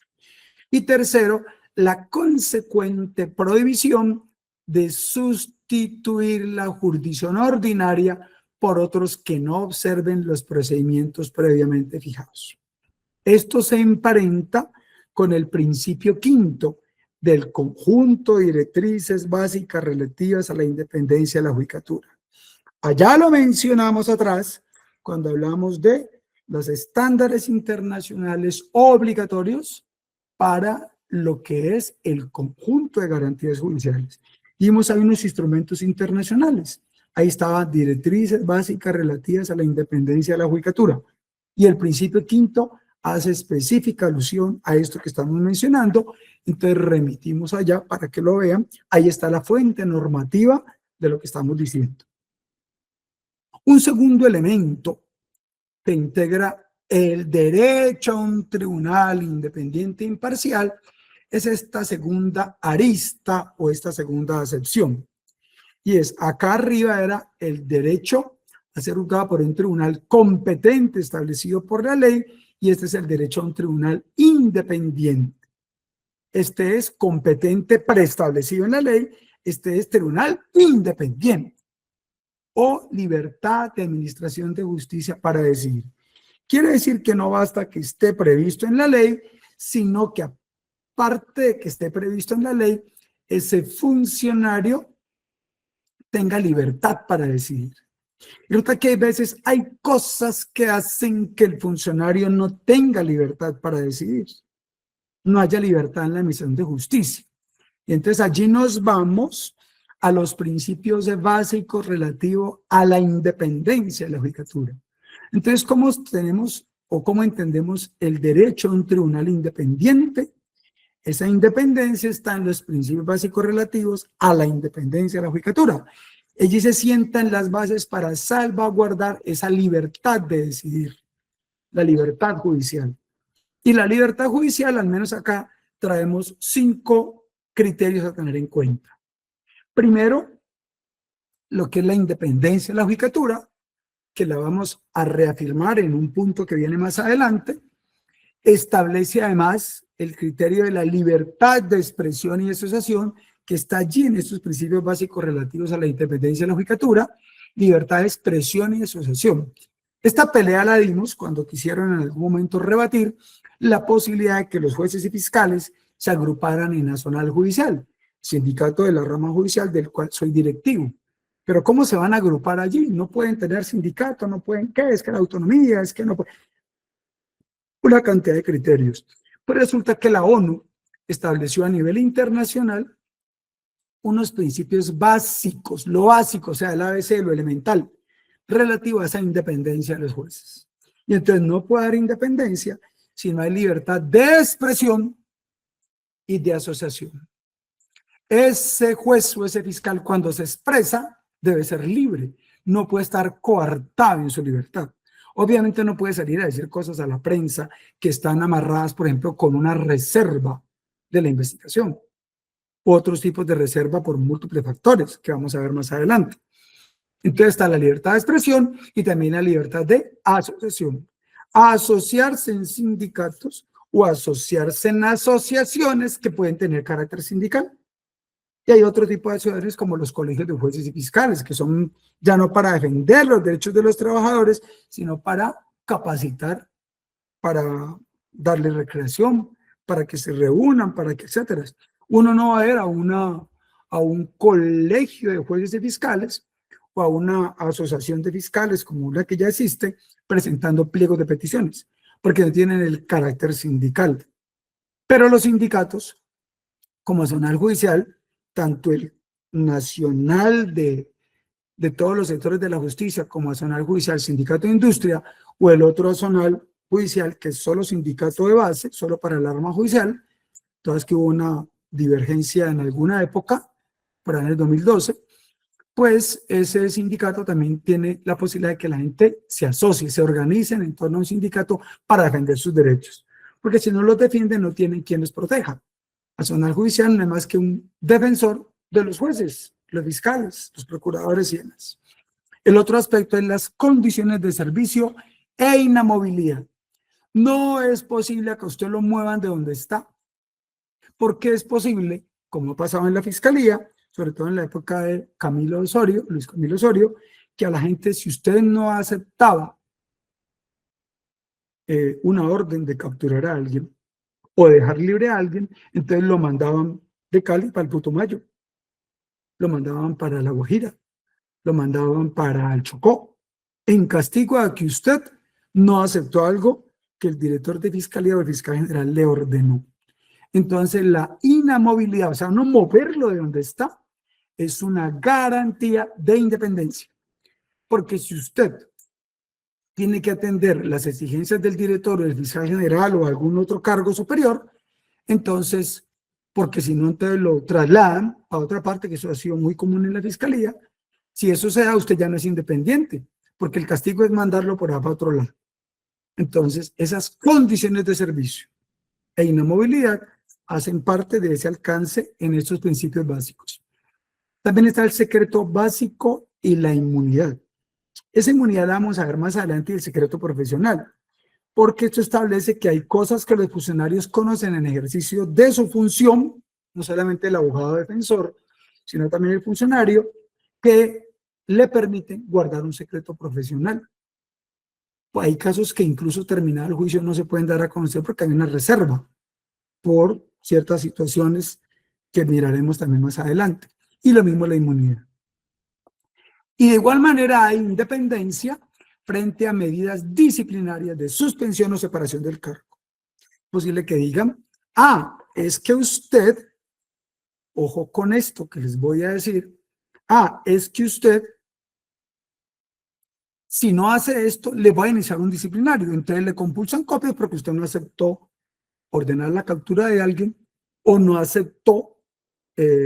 A: Y tercero, la consecuente prohibición de sustituir la jurisdicción ordinaria por otros que no observen los procedimientos previamente fijados. Esto se emparenta con el principio quinto del conjunto de directrices básicas relativas a la independencia de la judicatura. Allá lo mencionamos atrás cuando hablamos de los estándares internacionales obligatorios para lo que es el conjunto de garantías judiciales. Vimos hay unos instrumentos internacionales. Ahí estaban directrices básicas relativas a la independencia de la judicatura. Y el principio quinto hace específica alusión a esto que estamos mencionando. Entonces remitimos allá para que lo vean. Ahí está la fuente normativa de lo que estamos diciendo. Un segundo elemento que integra el derecho a un tribunal independiente e imparcial es esta segunda arista o esta segunda acepción. Y es, acá arriba era el derecho a ser juzgado por un tribunal competente establecido por la ley, y este es el derecho a un tribunal independiente. Este es competente preestablecido en la ley, este es tribunal independiente o libertad de administración de justicia para decidir. Quiere decir que no basta que esté previsto en la ley, sino que aparte de que esté previsto en la ley, ese funcionario tenga libertad para decidir. Y resulta que a veces hay cosas que hacen que el funcionario no tenga libertad para decidir. No haya libertad en la emisión de justicia. Y entonces allí nos vamos a los principios básicos relativos a la independencia de la judicatura. Entonces, ¿cómo tenemos o cómo entendemos el derecho a un tribunal independiente? Esa independencia está en los principios básicos relativos a la independencia de la judicatura. Allí se sientan las bases para salvaguardar esa libertad de decidir, la libertad judicial. Y la libertad judicial, al menos acá, traemos 5 criterios a tener en cuenta. Primero, lo que es la independencia de la judicatura, que la vamos a reafirmar en un punto que viene más adelante. Establece además el criterio de la libertad de expresión y asociación, que está allí en estos principios básicos relativos a la independencia de la judicatura, libertad de expresión y asociación. Esta pelea la dimos cuando quisieron en algún momento rebatir la posibilidad de que los jueces y fiscales se agruparan en Nacional Judicial, sindicato de la rama judicial del cual soy directivo. Pero ¿cómo se van a agrupar allí? No pueden tener sindicato, no pueden, ¿qué? Es que la autonomía, es que no pueden. Una cantidad de criterios. Pues resulta que la ONU estableció a nivel internacional unos principios básicos, lo básico, o sea, el ABC, lo elemental, relativo a esa independencia de los jueces. Y entonces no puede haber independencia si no hay libertad de expresión y de asociación. Ese juez o ese fiscal, cuando se expresa, debe ser libre, no puede estar coartado en su libertad. Obviamente no puede salir a decir cosas a la prensa que están amarradas, por ejemplo, con una reserva de la investigación. Otros tipos de reserva por múltiples factores que vamos a ver más adelante. Entonces está la libertad de expresión y también la libertad de asociación. Asociarse en sindicatos o asociarse en asociaciones que pueden tener carácter sindical. Y hay otro tipo de asociaciones como los colegios de jueces y fiscales, que son ya no para defender los derechos de los trabajadores, sino para capacitar, para darle recreación, para que se reúnan, para que, etcétera. Uno no va a ir a un colegio de jueces y fiscales o a una asociación de fiscales como la que ya existe, presentando pliegos de peticiones, porque no tienen el carácter sindical. Pero los sindicatos, como zonal judicial, tanto el nacional de todos los sectores de la justicia, como zonal judicial, sindicato de industria, o el otro zonal judicial, que es solo sindicato de base, solo para el arma judicial, entonces que hubo una divergencia en alguna época, para en el 2012, pues ese sindicato también tiene la posibilidad de que la gente se asocie, se organicen en torno a un sindicato para defender sus derechos. Porque si no los defienden, no tienen quien los proteja. El zonal judicial no es más que un defensor de los jueces, los fiscales, los procuradores y demás. El otro aspecto es las condiciones de servicio e inamovilidad. No es posible que usted lo muevan de donde está, porque es posible, como ha pasado en la fiscalía, sobre todo en la época de Camilo Osorio, Luis Camilo Osorio, que a la gente, si usted no aceptaba una orden de capturar a alguien o dejar libre a alguien, entonces lo mandaban de Cali para el Putumayo, lo mandaban para La Guajira, lo mandaban para el Chocó, en castigo a que usted no aceptó algo que el director de fiscalía o el fiscal general le ordenó. Entonces, la inamovilidad, o sea, no moverlo de donde está, es una garantía de independencia. Porque si usted tiene que atender las exigencias del director o del fiscal general o algún otro cargo superior, entonces, porque si no, entonces lo trasladan a otra parte, que eso ha sido muy común en la fiscalía. Si eso se da, usted ya no es independiente, porque el castigo es mandarlo por a otro lado. Entonces, esas condiciones de servicio e inamovilidad hacen parte de ese alcance en estos principios básicos. También está el secreto básico y la inmunidad. Esa inmunidad la vamos a ver más adelante, y el secreto profesional, porque esto establece que hay cosas que los funcionarios conocen en ejercicio de su función, no solamente el abogado defensor, sino también el funcionario, que le permiten guardar un secreto profesional. Hay casos que incluso terminado el juicio no se pueden dar a conocer porque hay una reserva por ciertas situaciones que miraremos también más adelante. Y lo mismo la inmunidad. Y de igual manera hay independencia frente a medidas disciplinarias de suspensión o separación del cargo. Es posible que digan, es que usted, ojo con esto que les voy a decir, es que usted, si no hace esto, le voy a iniciar un disciplinario. Entonces le compulsan copias porque usted no aceptó ordenar la captura de alguien o no aceptó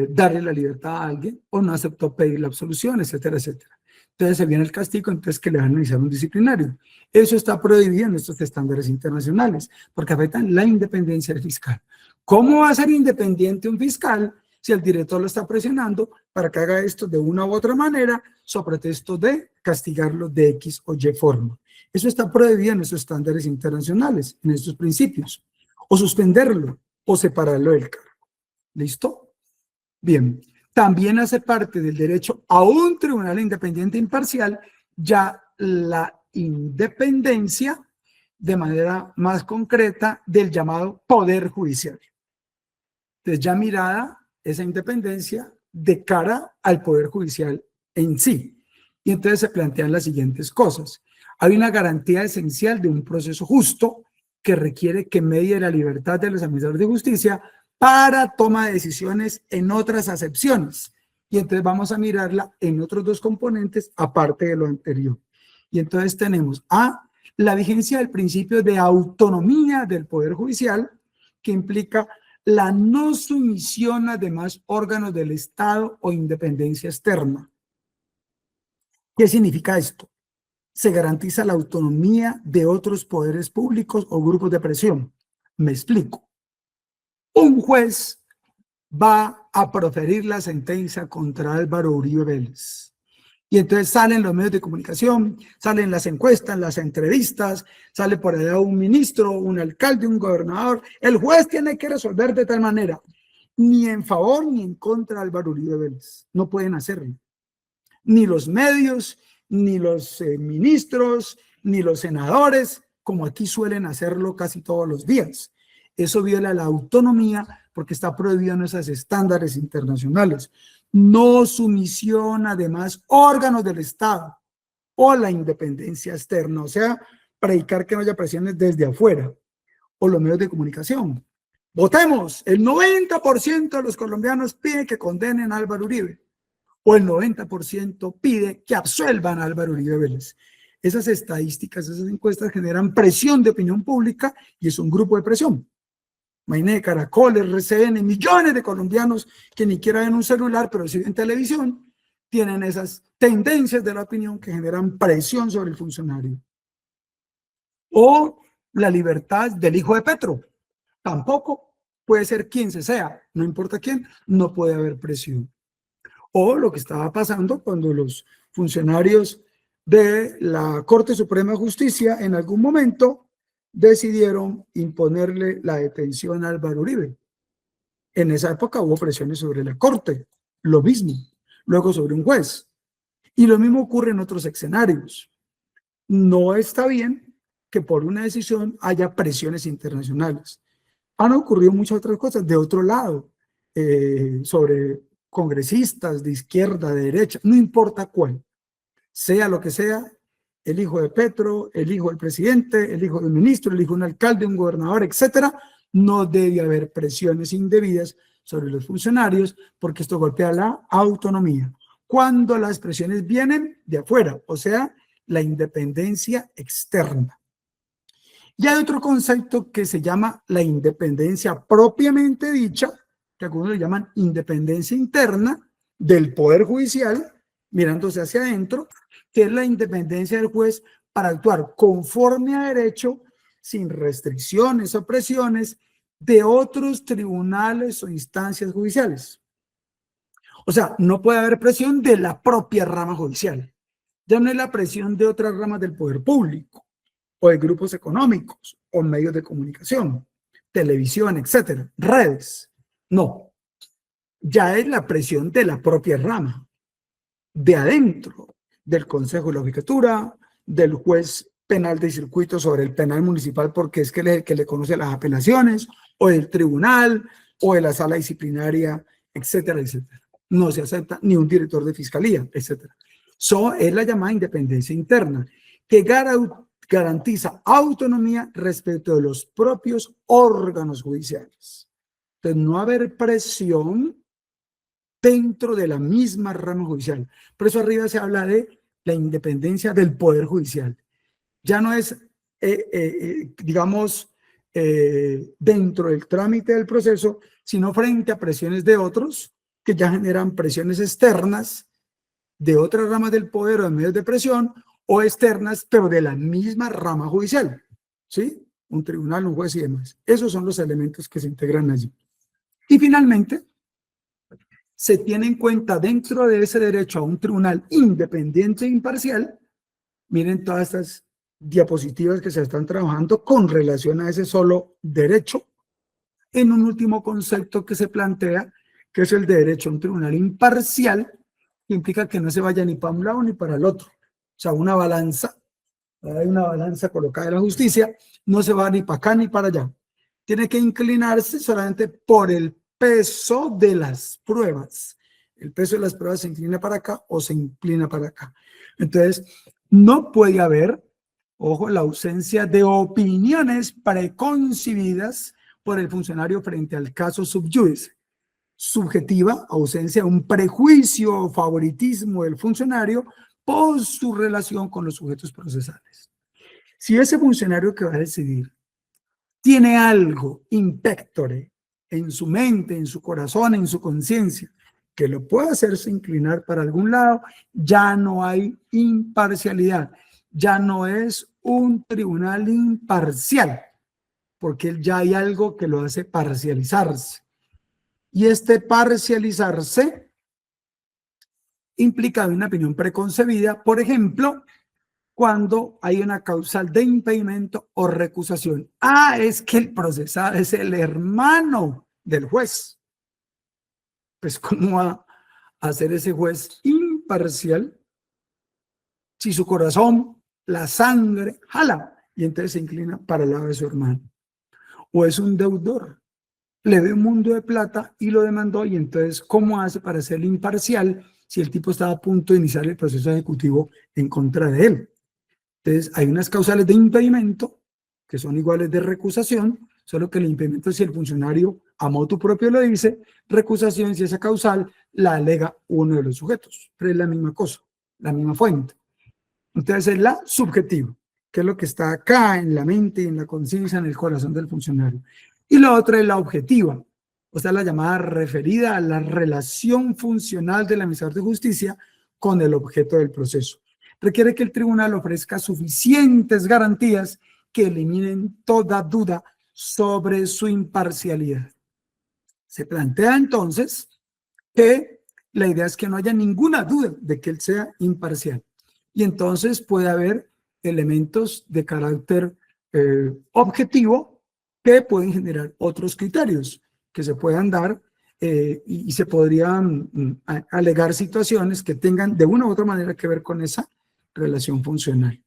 A: darle la libertad a alguien o no aceptó pedir la absolución, etcétera, etcétera. Entonces se viene el castigo, entonces que le van a iniciar un disciplinario. Eso está prohibido en estos estándares internacionales porque afectan la independencia del fiscal. ¿Cómo va a ser independiente un fiscal si el director lo está presionando para que haga esto de una u otra manera sobre pretexto de castigarlo de X o Y forma? Eso está prohibido en estos estándares internacionales, en estos principios. O suspenderlo o separarlo del cargo. ¿Listo? Bien, también hace parte del derecho a un tribunal independiente e imparcial ya la independencia de manera más concreta del llamado poder judicial. Entonces ya mirada esa independencia de cara al poder judicial en sí. Y entonces se plantean las siguientes cosas. Hay una garantía esencial de un proceso justo que requiere que medie la libertad de los administradores de justicia para toma de decisiones en otras acepciones. Y entonces vamos a mirarla en otros dos componentes aparte de lo anterior. Y entonces tenemos la vigencia del principio de autonomía del Poder Judicial, que implica la no sumisión a demás órganos del Estado o independencia externa. ¿Qué significa esto? Se garantiza la autonomía de otros poderes públicos o grupos de presión. Me explico. Un juez va a proferir la sentencia contra Álvaro Uribe Vélez. Y entonces salen los medios de comunicación, salen las encuestas, las entrevistas, sale por allá un ministro, un alcalde, un gobernador. El juez tiene que resolver de tal manera. ni en favor ni en contra de Álvaro Uribe Vélez. No pueden hacerlo. Ni los medios, ni los ministros, ni los senadores, como aquí suelen hacerlo casi todos los días. Eso viola la autonomía porque está prohibido en esos estándares internacionales. No sumisión a demás órganos del Estado o la independencia externa, o sea, predicar que no haya presiones desde afuera o los medios de comunicación. Votemos, el 90% de los colombianos pide que condenen a Álvaro Uribe o el 90% pide que absuelvan a Álvaro Uribe Vélez. Esas estadísticas, esas encuestas generan presión de opinión pública y es un grupo de presión. Imagínate, Caracol, RCN, millones de colombianos que ni siquiera ven un celular, pero sí ven televisión, tienen esas tendencias de la opinión que generan presión sobre el funcionario. O la libertad del hijo de Petro. Tampoco puede ser quien se sea, no importa quién, no puede haber presión. O lo que estaba pasando cuando los funcionarios de la Corte Suprema de Justicia en algún momento decidieron imponerle la detención a Álvaro Uribe. En esa época hubo presiones sobre la Corte, lo mismo, luego sobre un juez. Y lo mismo ocurre en otros escenarios. No está bien que por una decisión haya presiones internacionales. Han ocurrido muchas otras cosas de otro lado, sobre congresistas de izquierda, de derecha, no importa cuál, sea lo que sea, el hijo de Petro, el hijo del presidente, el hijo del ministro, el hijo de un alcalde, un gobernador, etcétera, no debe haber presiones indebidas sobre los funcionarios porque esto golpea la autonomía. Cuando las presiones vienen de afuera, o sea, la independencia externa. Y hay otro concepto que se llama la independencia propiamente dicha, que algunos le llaman independencia interna del Poder Judicial, mirándose hacia adentro, que es la independencia del juez para actuar conforme a derecho, sin restricciones o presiones de otros tribunales o instancias judiciales. O sea, no puede haber presión de la propia rama judicial. Ya no es la presión de otras ramas del poder público, o de grupos económicos, o medios de comunicación, televisión, etcétera, redes. No, ya es la presión de la propia rama, de adentro, del Consejo de la Judicatura, del juez penal de circuito sobre el penal municipal porque es que le conoce las apelaciones, o del tribunal, o de la sala disciplinaria, etcétera, etcétera. No se acepta ni un director de fiscalía, etcétera. Eso es la llamada independencia interna, que garantiza autonomía respecto de los propios órganos judiciales. Entonces, no haber presión dentro de la misma rama judicial. Por eso arriba se habla de la independencia del Poder Judicial. Ya no es, digamos, dentro del trámite del proceso, sino frente a presiones de otros que ya generan presiones externas de otras ramas del poder o de medios de presión, o externas, pero de la misma rama judicial, ¿sí? Un tribunal, un juez y demás. Esos son los elementos que se integran allí. Y finalmente, se tiene en cuenta dentro de ese derecho a un tribunal independiente e imparcial, miren todas estas diapositivas que se están trabajando con relación a ese solo derecho, en un último concepto que se plantea, que es el de derecho a un tribunal imparcial, que implica que no se vaya ni para un lado ni para el otro. O sea, una balanza, hay una balanza colocada en la justicia, no se va ni para acá ni para allá. Tiene que inclinarse solamente por el peso de las pruebas. El peso de las pruebas se inclina para acá o se inclina para acá. Entonces, no puede haber, ojo, la ausencia de opiniones preconcebidas por el funcionario frente al caso sub judice. Subjetiva, ausencia de un prejuicio o favoritismo del funcionario por su relación con los sujetos procesales. Si ese funcionario que va a decidir tiene algo impectore en su mente, en su corazón, en su conciencia, que lo puede hacerse inclinar para algún lado, ya no hay imparcialidad, ya no es un tribunal imparcial, porque ya hay algo que lo hace parcializarse. Y este parcializarse implica una opinión preconcebida, por ejemplo, cuando hay una causal de impedimento o recusación. Ah, es que el procesado es el hermano del juez. pues ¿cómo va a ser ese juez imparcial si su corazón, la sangre, jala y entonces se inclina para el lado de su hermano? O es un deudor, le dio un mundo de plata y lo demandó, y entonces ¿cómo hace para ser imparcial si el tipo estaba a punto de iniciar el proceso ejecutivo en contra de él? Entonces hay unas causales de impedimento que son iguales de recusación, solo que el impedimento, si el funcionario a motu propio lo dice, recusación si esa causal la alega uno de los sujetos, pero es la misma cosa, la misma fuente. Entonces es la subjetiva, que es lo que está acá en la mente, en la conciencia, en el corazón del funcionario. Y la otra es la objetiva, o sea, la llamada referida a la relación funcional del administrador de justicia con el objeto del proceso. Requiere que el tribunal ofrezca suficientes garantías que eliminen toda duda sobre su imparcialidad. Se plantea entonces que la idea es que no haya ninguna duda de que él sea imparcial. Y entonces puede haber elementos de carácter objetivo que pueden generar otros criterios que se puedan dar y se podrían alegar situaciones que tengan de una u otra manera que ver con esa relación funcional.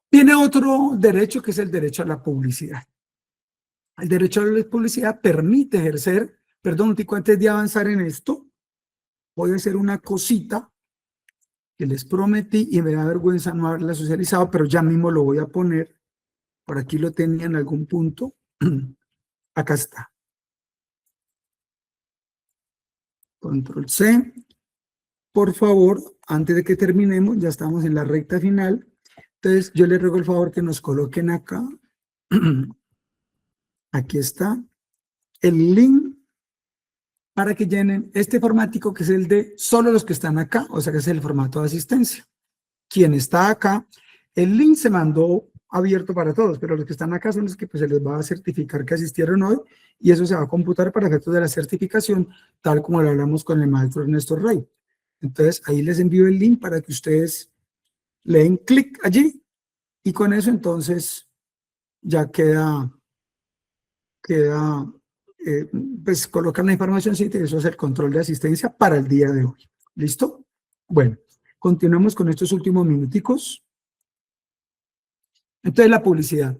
A: Tiene otro derecho que es el derecho a la publicidad. El derecho a la publicidad permite ejercer, perdón, Tico, antes de avanzar en esto, voy a hacer una cosita que les prometí y me da vergüenza no haberla socializado, pero ya mismo lo voy a poner. Por aquí lo tenía en algún punto. Acá está. Control C. Por favor, antes de que terminemos, ya estamos en la recta final. Entonces, yo les ruego el favor que nos coloquen acá. Aquí está el link para que llenen este formático que es el de solo los que están acá, o sea que es el formato de asistencia. Quien está acá, el link se mandó abierto para todos, pero los que están acá son los que pues, se les va a certificar que asistieron hoy y eso se va a computar para efectos de la certificación, tal como lo hablamos con el maestro Ernesto Rey. Entonces, ahí les envío el link para que ustedes le den clic allí y con eso entonces ya pues colocan la información y eso es el control de asistencia para el día de hoy. ¿Listo? Bueno, continuamos con estos últimos minuticos. Entonces, la publicidad.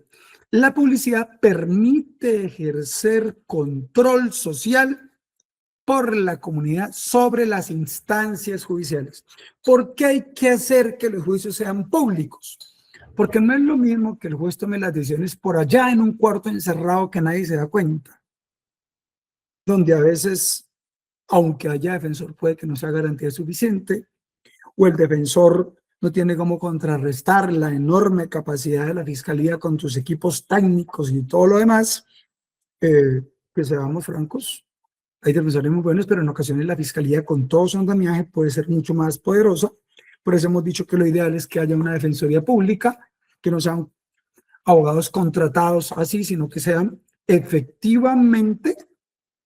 A: La publicidad permite ejercer control social por la comunidad sobre las instancias judiciales. ¿Por qué hay que hacer que los juicios sean públicos? Porque no es lo mismo que el juez tome las decisiones por allá en un cuarto encerrado que nadie se da cuenta, donde a veces, aunque haya defensor, puede que no sea garantía suficiente, o el defensor no tiene cómo contrarrestar la enorme capacidad de la fiscalía con sus equipos técnicos y todo lo demás, que seamos francos, hay defensores muy buenos, pero en ocasiones la fiscalía con todo su andamiaje puede ser mucho más poderosa. Por eso hemos dicho que lo ideal es que haya una defensoría pública, que no sean abogados contratados así, sino que sean efectivamente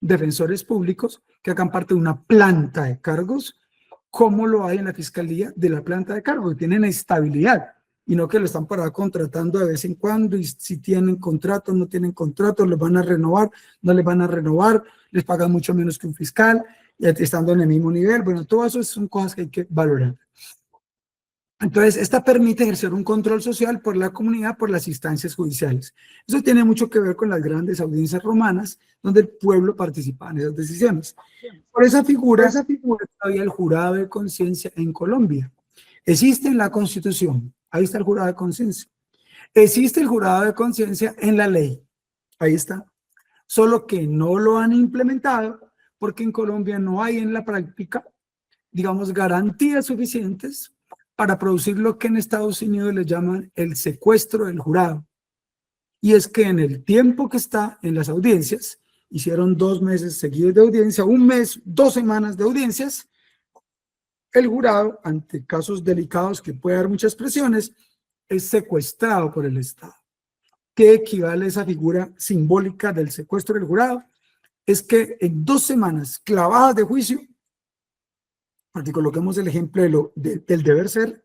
A: defensores públicos que hagan parte de una planta de cargos, como lo hay en la fiscalía de la planta de cargos, que tienen estabilidad y no que lo están para contratando de vez en cuando y si tienen contratos, no tienen contratos, los van a renovar, no les van a renovar, les pagan mucho menos que un fiscal, ya estando en el mismo nivel. Bueno, todo eso son cosas que hay que valorar. Entonces, esta permite ejercer un control social por la comunidad, por las instancias judiciales. Eso tiene mucho que ver con las grandes audiencias romanas, donde el pueblo participa en esas decisiones. Por esa figura había el jurado de conciencia en Colombia. Existe en la Constitución, ahí está el jurado de conciencia. Existe el jurado de conciencia en la ley, ahí está. Solo que no lo han implementado porque en Colombia no hay en la práctica, digamos, garantías suficientes para producir lo que en Estados Unidos le llaman el secuestro del jurado. Y es que en el tiempo que está en las audiencias, hicieron 2 meses seguidos de audiencia, 1 mes, 2 semanas de audiencias, el jurado, ante casos delicados que puede dar muchas presiones, es secuestrado por el Estado. ¿Qué equivale a esa figura simbólica del secuestro del jurado? Es que en 2 semanas clavadas de juicio, aquí coloquemos el ejemplo del deber ser,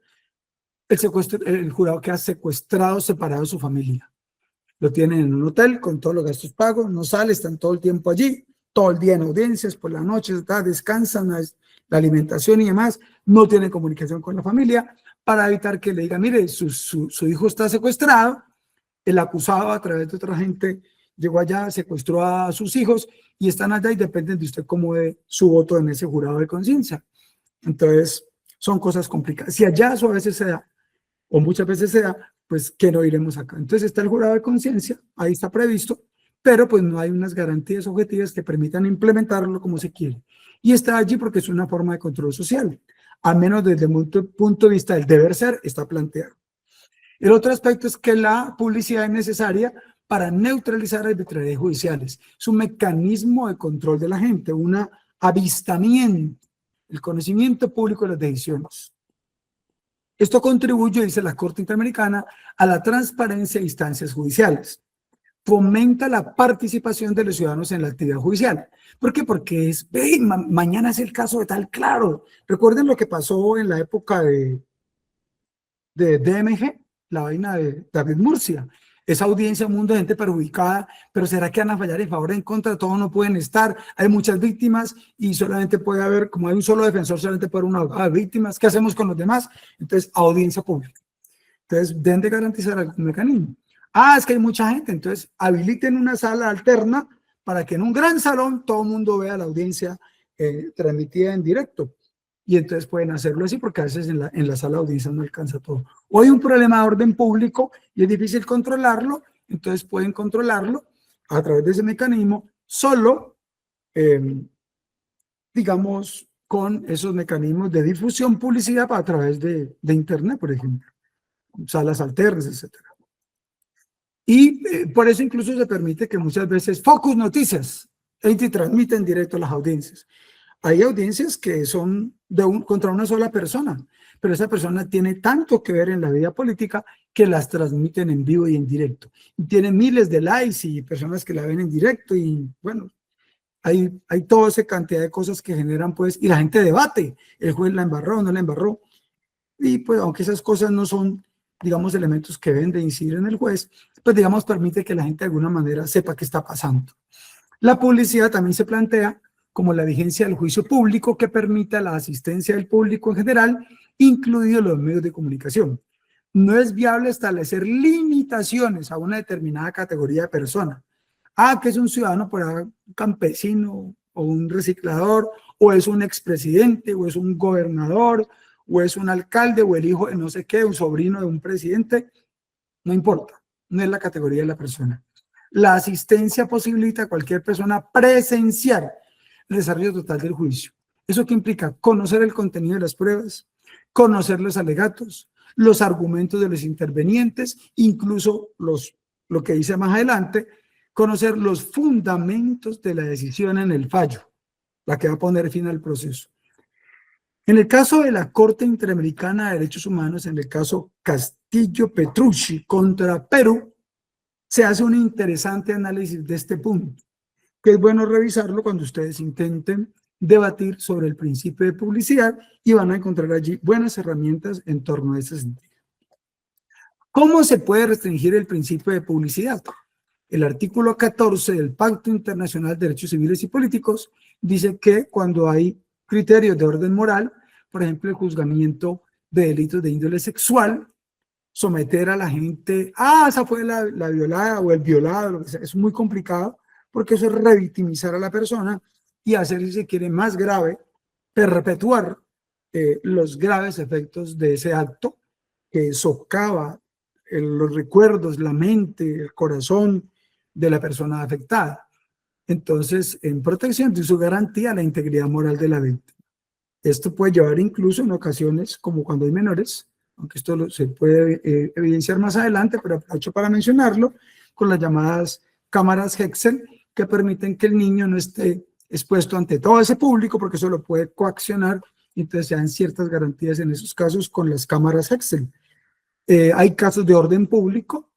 A: el jurado queda secuestrado, separado de su familia. Lo tienen en un hotel con todos los gastos pagos, no sale, están todo el tiempo allí, todo el día en audiencias, por la noche, descansan, la alimentación y demás, no tienen comunicación con la familia, para evitar que le digan, mire, su hijo está secuestrado, el acusado a través de otra gente llegó allá, secuestró a sus hijos y están allá y dependen de usted cómo dé su voto en ese jurado de conciencia. Entonces, son cosas complicadas. Si allá eso a veces se da, o muchas veces se da, pues que no iremos acá. Entonces está el jurado de conciencia, ahí está previsto, pero pues no hay unas garantías objetivas que permitan implementarlo como se quiere. Y está allí porque es una forma de control social, al menos desde el punto de vista del deber ser, está planteado. El otro aspecto es que la publicidad es necesaria para neutralizar arbitrariedades judiciales. Es un mecanismo de control de la gente, un avistamiento, el conocimiento público de las decisiones. Esto contribuye, dice la Corte Interamericana, a la transparencia de instancias judiciales. Fomenta la participación de los ciudadanos en la actividad judicial. ¿Por qué? Porque es, mañana es el caso de tal, claro. Recuerden lo que pasó en la época de DMG, la vaina de David Murcia. Esa audiencia, un mundo de gente perjudicada, pero ¿será que van a fallar en favor o en contra? Todos no pueden estar, hay muchas víctimas y solamente puede haber, como hay un solo defensor, solamente puede haber una abogado de víctimas. ¿Qué hacemos con los demás? Entonces, audiencia pública. Entonces, deben de garantizar algún mecanismo. Ah, es que hay mucha gente, entonces habiliten una sala alterna para que en un gran salón todo el mundo vea la audiencia transmitida en directo. Y entonces pueden hacerlo así porque a veces en la sala de audiencia no alcanza todo. O hay un problema de orden público y es difícil controlarlo, entonces pueden controlarlo a través de ese mecanismo solo, digamos, con esos mecanismos de difusión, publicidad a través de internet, por ejemplo, salas alternas, etcétera. Y por eso incluso se permite que muchas veces Focus Noticias transmiten en directo las audiencias. Hay audiencias que son contra una sola persona, pero esa persona tiene tanto que ver en la vida política que las transmiten en vivo y en directo. Y tienen miles de likes y personas que la ven en directo y bueno, hay toda esa cantidad de cosas que generan pues, y la gente debate, el juez la embarró, no la embarró. Y pues aunque esas cosas no son, digamos, elementos que deben de incidir en el juez, pues digamos permite que la gente de alguna manera sepa qué está pasando. La publicidad también se plantea como la vigencia del juicio público que permita la asistencia del público en general, incluidos los medios de comunicación. No es viable establecer limitaciones a una determinada categoría de persona. Ah, que es un ciudadano, por ahí, un campesino o un reciclador, o es un expresidente, o es un gobernador, o es un alcalde, o el hijo de no sé qué, un sobrino de un presidente, no importa, no es la categoría de la persona. La asistencia posibilita a cualquier persona presenciar el desarrollo total del juicio. ¿Eso qué implica? Conocer el contenido de las pruebas, conocer los alegatos, los argumentos de los intervenientes, incluso lo que dice más adelante, conocer los fundamentos de la decisión en el fallo, la que va a poner fin al proceso. En el caso de la Corte Interamericana de Derechos Humanos, en el caso Castillo-Petrucci contra Perú, se hace un interesante análisis de este punto, que es bueno revisarlo cuando ustedes intenten debatir sobre el principio de publicidad y van a encontrar allí buenas herramientas en torno a ese sentido. ¿Cómo se puede restringir el principio de publicidad? El artículo 14 del Pacto Internacional de Derechos Civiles y Políticos dice que cuando hay criterios de orden moral, por ejemplo, el juzgamiento de delitos de índole sexual, someter a la gente, esa fue la violada o el violado, lo que sea, es muy complicado porque eso es revictimizar a la persona y hacer, si se quiere, más grave, perpetuar los graves efectos de ese acto que socava los recuerdos, la mente, el corazón de la persona afectada. Entonces, en protección de su garantía, la integridad moral de la víctima. Esto puede llevar incluso en ocasiones, como cuando hay menores, aunque esto se puede evidenciar más adelante, pero aprovecho para mencionarlo, con las llamadas cámaras Hexel, que permiten que el niño no esté expuesto ante todo ese público, porque eso lo puede coaccionar, y entonces se dan ciertas garantías en esos casos con las cámaras Hexel. Hay casos de orden público,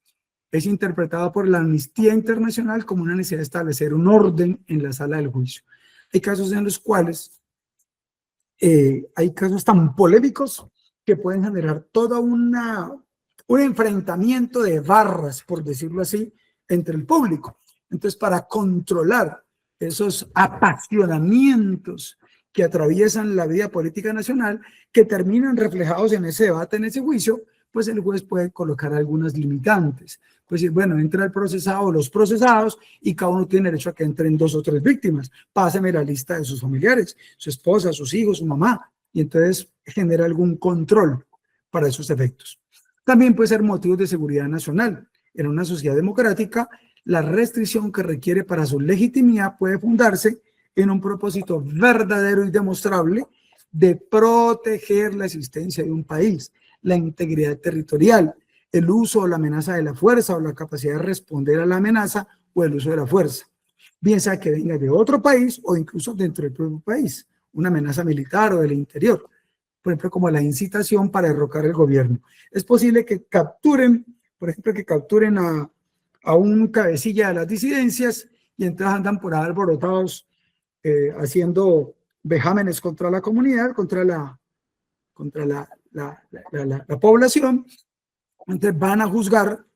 A: es interpretado por la Amnistía Internacional como una necesidad de establecer un orden en la sala del juicio. Hay casos en los cuales hay casos tan polémicos que pueden generar todo un enfrentamiento de barras, por decirlo así, entre el público. Entonces, para controlar esos apasionamientos que atraviesan la vida política nacional, que terminan reflejados en ese debate, en ese juicio, pues el juez puede colocar algunas limitantes. Pues decir, bueno, entra el procesado o los procesados y cada uno tiene derecho a que entren 2 o 3 víctimas. Páseme la lista de sus familiares, su esposa, sus hijos, su mamá, y entonces genera algún control para esos efectos. También puede ser motivos de seguridad nacional. En una sociedad democrática, la restricción que requiere para su legitimidad puede fundarse en un propósito verdadero y demostrable de proteger la existencia de un país, la integridad territorial, el uso o la amenaza de la fuerza o la capacidad de responder a la amenaza o el uso de la fuerza, bien sea que venga de otro país o incluso dentro del propio país, una amenaza militar o del interior, por ejemplo, como la incitación para derrocar el gobierno. Es posible que capturen, por ejemplo, que capturen a un cabecilla de las disidencias y entonces andan por ahí alborotados haciendo vejámenes contra la comunidad, contra la población. Entonces van a juzgar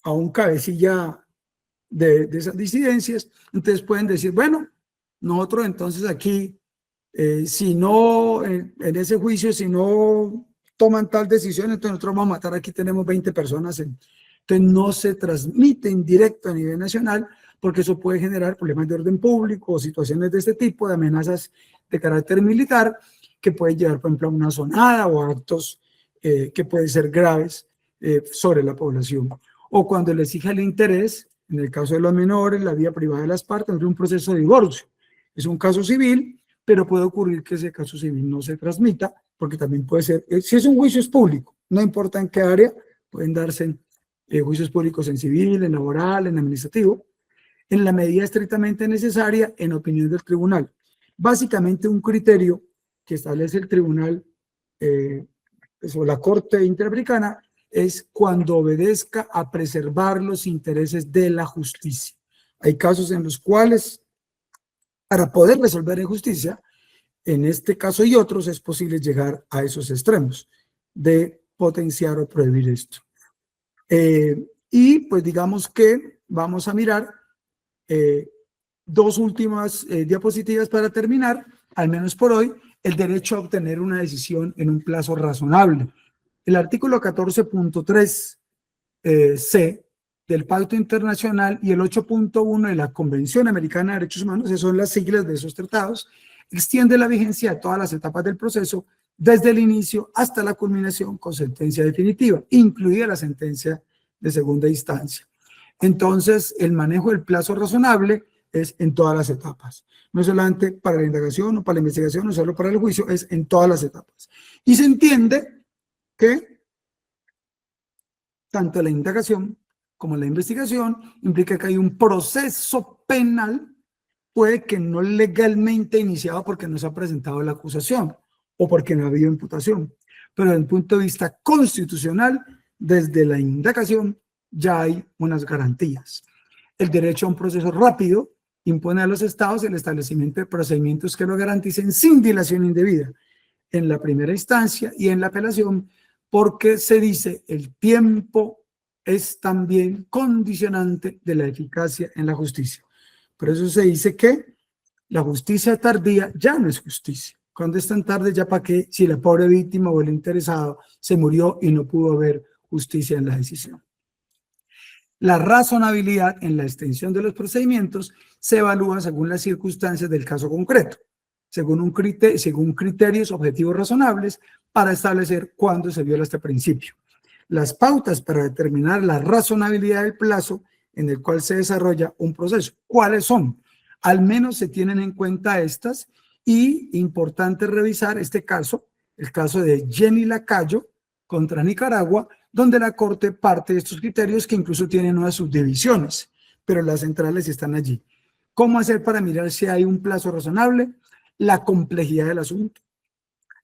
A: a un cabecilla de esas disidencias. Entonces pueden decir, bueno, nosotros entonces aquí, si no, en ese juicio, si no toman tal decisión, entonces nosotros vamos a matar, aquí tenemos 20 personas. Entonces no se transmite en directo a nivel nacional, porque eso puede generar problemas de orden público o situaciones de este tipo, de amenazas de carácter militar, que pueden llevar, por ejemplo, a una sonada o a actos que pueden ser graves sobre la población. O cuando le exige el interés, en el caso de los menores, la vida privada de las partes, es un proceso de divorcio. Es un caso civil, pero puede ocurrir que ese caso civil no se transmita, porque también puede ser, si es un juicio es público, no importa en qué área, pueden darse juicios públicos en civil, en laboral, en administrativo, en la medida estrictamente necesaria, en opinión del tribunal. Básicamente un criterio que establece el tribunal o la Corte Interamericana es cuando obedezca a preservar los intereses de la justicia. Hay casos en los cuales, para poder resolver en justicia, en este caso y otros, es posible llegar a esos extremos de potenciar o prohibir esto. Y pues digamos que vamos a mirar dos últimas diapositivas para terminar, al menos por hoy, el derecho a obtener una decisión en un plazo razonable. El artículo 14.3 C del Pacto Internacional y el 8.1 de la Convención Americana de Derechos Humanos, esas son las siglas de esos tratados, extiende la vigencia a todas las etapas del proceso, desde el inicio hasta la culminación con sentencia definitiva, incluida la sentencia de segunda instancia. Entonces, el manejo del plazo razonable es en todas las etapas. No solamente para la indagación o para la investigación, no solo para el juicio, es en todas las etapas. Y se entiende que tanto la indagación como la investigación implica que hay un proceso penal, puede que no legalmente iniciado porque no se ha presentado la acusación o porque no ha habido imputación, pero desde el punto de vista constitucional, desde la indagación ya hay unas garantías. El derecho a un proceso rápido impone a los estados el establecimiento de procedimientos que lo garanticen sin dilación indebida en la primera instancia y en la apelación, porque se dice el tiempo es también condicionante de la eficacia en la justicia. Por eso se dice que la justicia tardía ya no es justicia. Cuando es tan tarde, ya para qué, si la pobre víctima o el interesado se murió y no pudo haber justicia en la decisión. La razonabilidad en la extensión de los procedimientos se evalúa según las circunstancias del caso concreto, según criterios objetivos razonables para establecer cuándo se viola este principio. Las pautas para determinar la razonabilidad del plazo en el cual se desarrolla un proceso. ¿Cuáles son? Al menos se tienen en cuenta estas y importante revisar este caso, el caso de Jenny Lacayo contra Nicaragua, donde la Corte parte de estos criterios que incluso tienen unas subdivisiones, pero las centrales están allí. ¿Cómo hacer para mirar si hay un plazo razonable? La complejidad del asunto,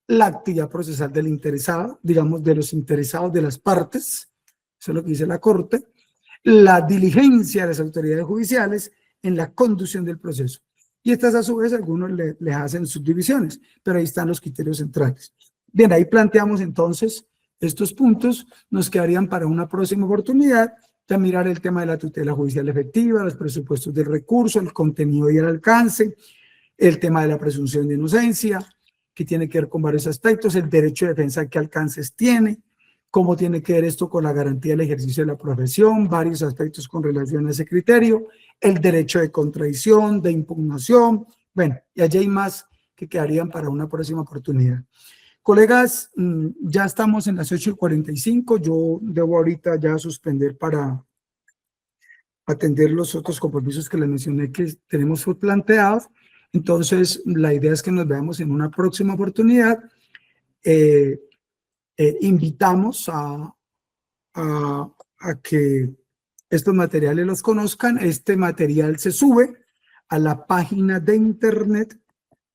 A: la actividad procesal del interesado, digamos de los interesados de las partes, eso es lo que dice la Corte, la diligencia de las autoridades judiciales en la conducción del proceso. Y estas a su vez algunos les hacen subdivisiones, pero ahí están los criterios centrales. Bien, ahí planteamos entonces estos puntos, nos quedarían para una próxima oportunidad Ya mirar el tema de la tutela judicial efectiva, los presupuestos del recurso, el contenido y el alcance, el tema de la presunción de inocencia, que tiene que ver con varios aspectos, el derecho de defensa, qué alcances tiene, cómo tiene que ver esto con la garantía del ejercicio de la profesión, varios aspectos con relación a ese criterio, el derecho de contradicción, de impugnación, bueno, y allí hay más que quedarían para una próxima oportunidad. Colegas, ya estamos en las 8:45, yo debo ahorita ya suspender para atender los otros compromisos que les mencioné que tenemos planteados. Entonces, la idea es que nos veamos en una próxima oportunidad. Invitamos a que estos materiales los conozcan. Este material se sube a la página de internet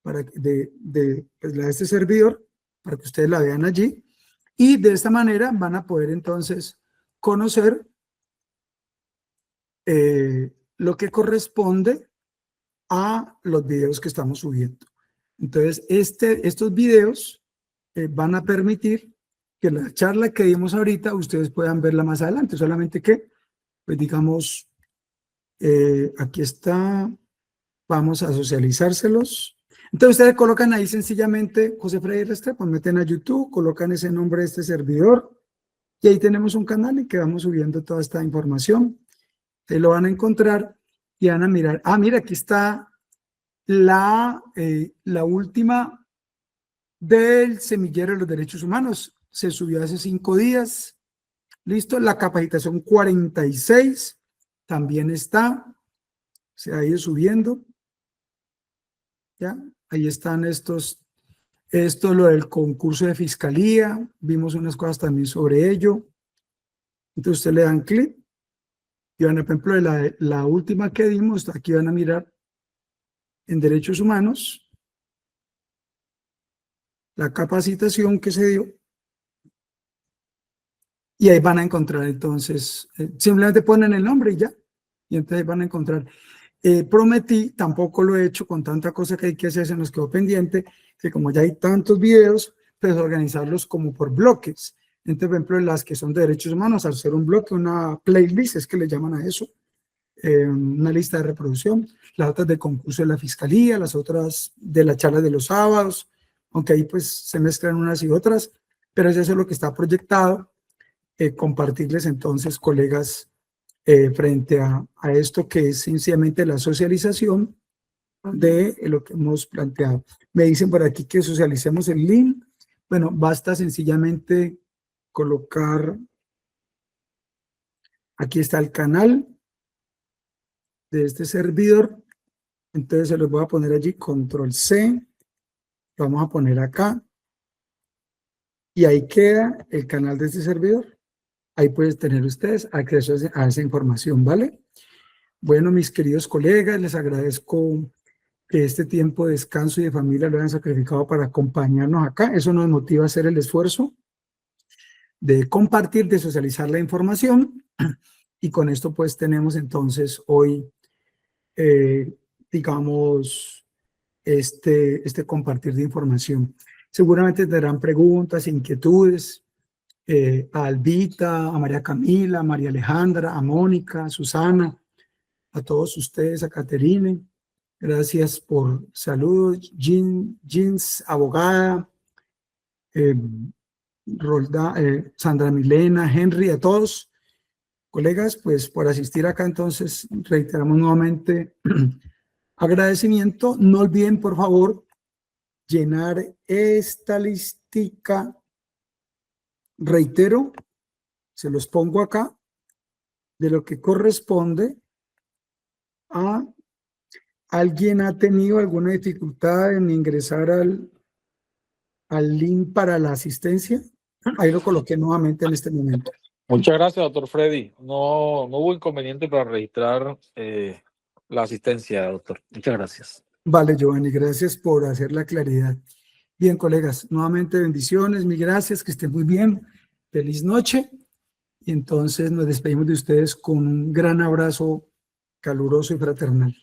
A: pues, de este servidor, para que ustedes la vean allí, y de esta manera van a poder entonces conocer lo que corresponde a los videos que estamos subiendo. Entonces, estos videos van a permitir que la charla que dimos ahorita ustedes puedan verla más adelante, solamente que, pues digamos, aquí está, vamos a socializárselos. Entonces ustedes colocan ahí sencillamente José Freddy Restrepo, meten a YouTube, colocan ese nombre de este servidor y ahí tenemos un canal en que vamos subiendo toda esta información. Ustedes lo van a encontrar y van a mirar. Ah, mira, aquí está la última del semillero de los derechos humanos. Se subió hace 5 días. Listo, la capacitación 46 también está. Se ha ido subiendo. ¿Ya? Ahí están esto lo del concurso de fiscalía, vimos unas cosas también sobre ello. Entonces ustedes le dan clic y van a, por ejemplo, la última que dimos, aquí van a mirar en derechos humanos, la capacitación que se dio, y ahí van a encontrar entonces, simplemente ponen el nombre y ya, y entonces van a encontrar. Prometí, tampoco lo he hecho con tanta cosa que hay que hacer, se nos quedó pendiente, que como ya hay tantos videos, pues organizarlos como por bloques. Entonces, por ejemplo, las que son de derechos humanos, al ser un bloque, una playlist, es que le llaman a eso, una lista de reproducción, las otras de concurso de la fiscalía, las otras de la charla de los sábados, aunque ahí pues se mezclan unas y otras, pero eso es lo que está proyectado, compartirles entonces, colegas, frente a esto que es sencillamente la socialización de lo que hemos planteado. Me dicen por aquí que socialicemos el link. Bueno, basta sencillamente colocar, aquí está el canal de este servidor, entonces se los voy a poner allí, control C, lo vamos a poner acá, y ahí queda el canal de este servidor. Ahí pueden tener ustedes acceso a esa información, ¿vale? Bueno, mis queridos colegas, les agradezco que este tiempo de descanso y de familia lo hayan sacrificado para acompañarnos acá. Eso nos motiva a hacer el esfuerzo de compartir, de socializar la información. Y con esto pues tenemos entonces hoy, digamos, este compartir de información. Seguramente tendrán preguntas, inquietudes, a Albita, a María Camila, a María Alejandra, a Mónica, a Susana, a todos ustedes, a Caterine. Gracias por saludos, Jeans, abogada, Sandra Milena, Henry, a todos. Colegas, pues por asistir acá, entonces reiteramos nuevamente agradecimiento. No olviden, por favor, llenar esta listica. Reitero, se los pongo acá, de lo que corresponde a alguien ha tenido alguna dificultad en ingresar al link para la asistencia. Ahí lo coloqué nuevamente en este momento.
B: Muchas gracias, doctor Freddy. No hubo inconveniente para registrar la asistencia, doctor. Muchas gracias.
A: Vale, Giovanni, gracias por hacer la claridad. Bien, colegas, nuevamente bendiciones, mil gracias, que estén muy bien. Feliz noche. Y entonces nos despedimos de ustedes con un gran abrazo caluroso y fraternal.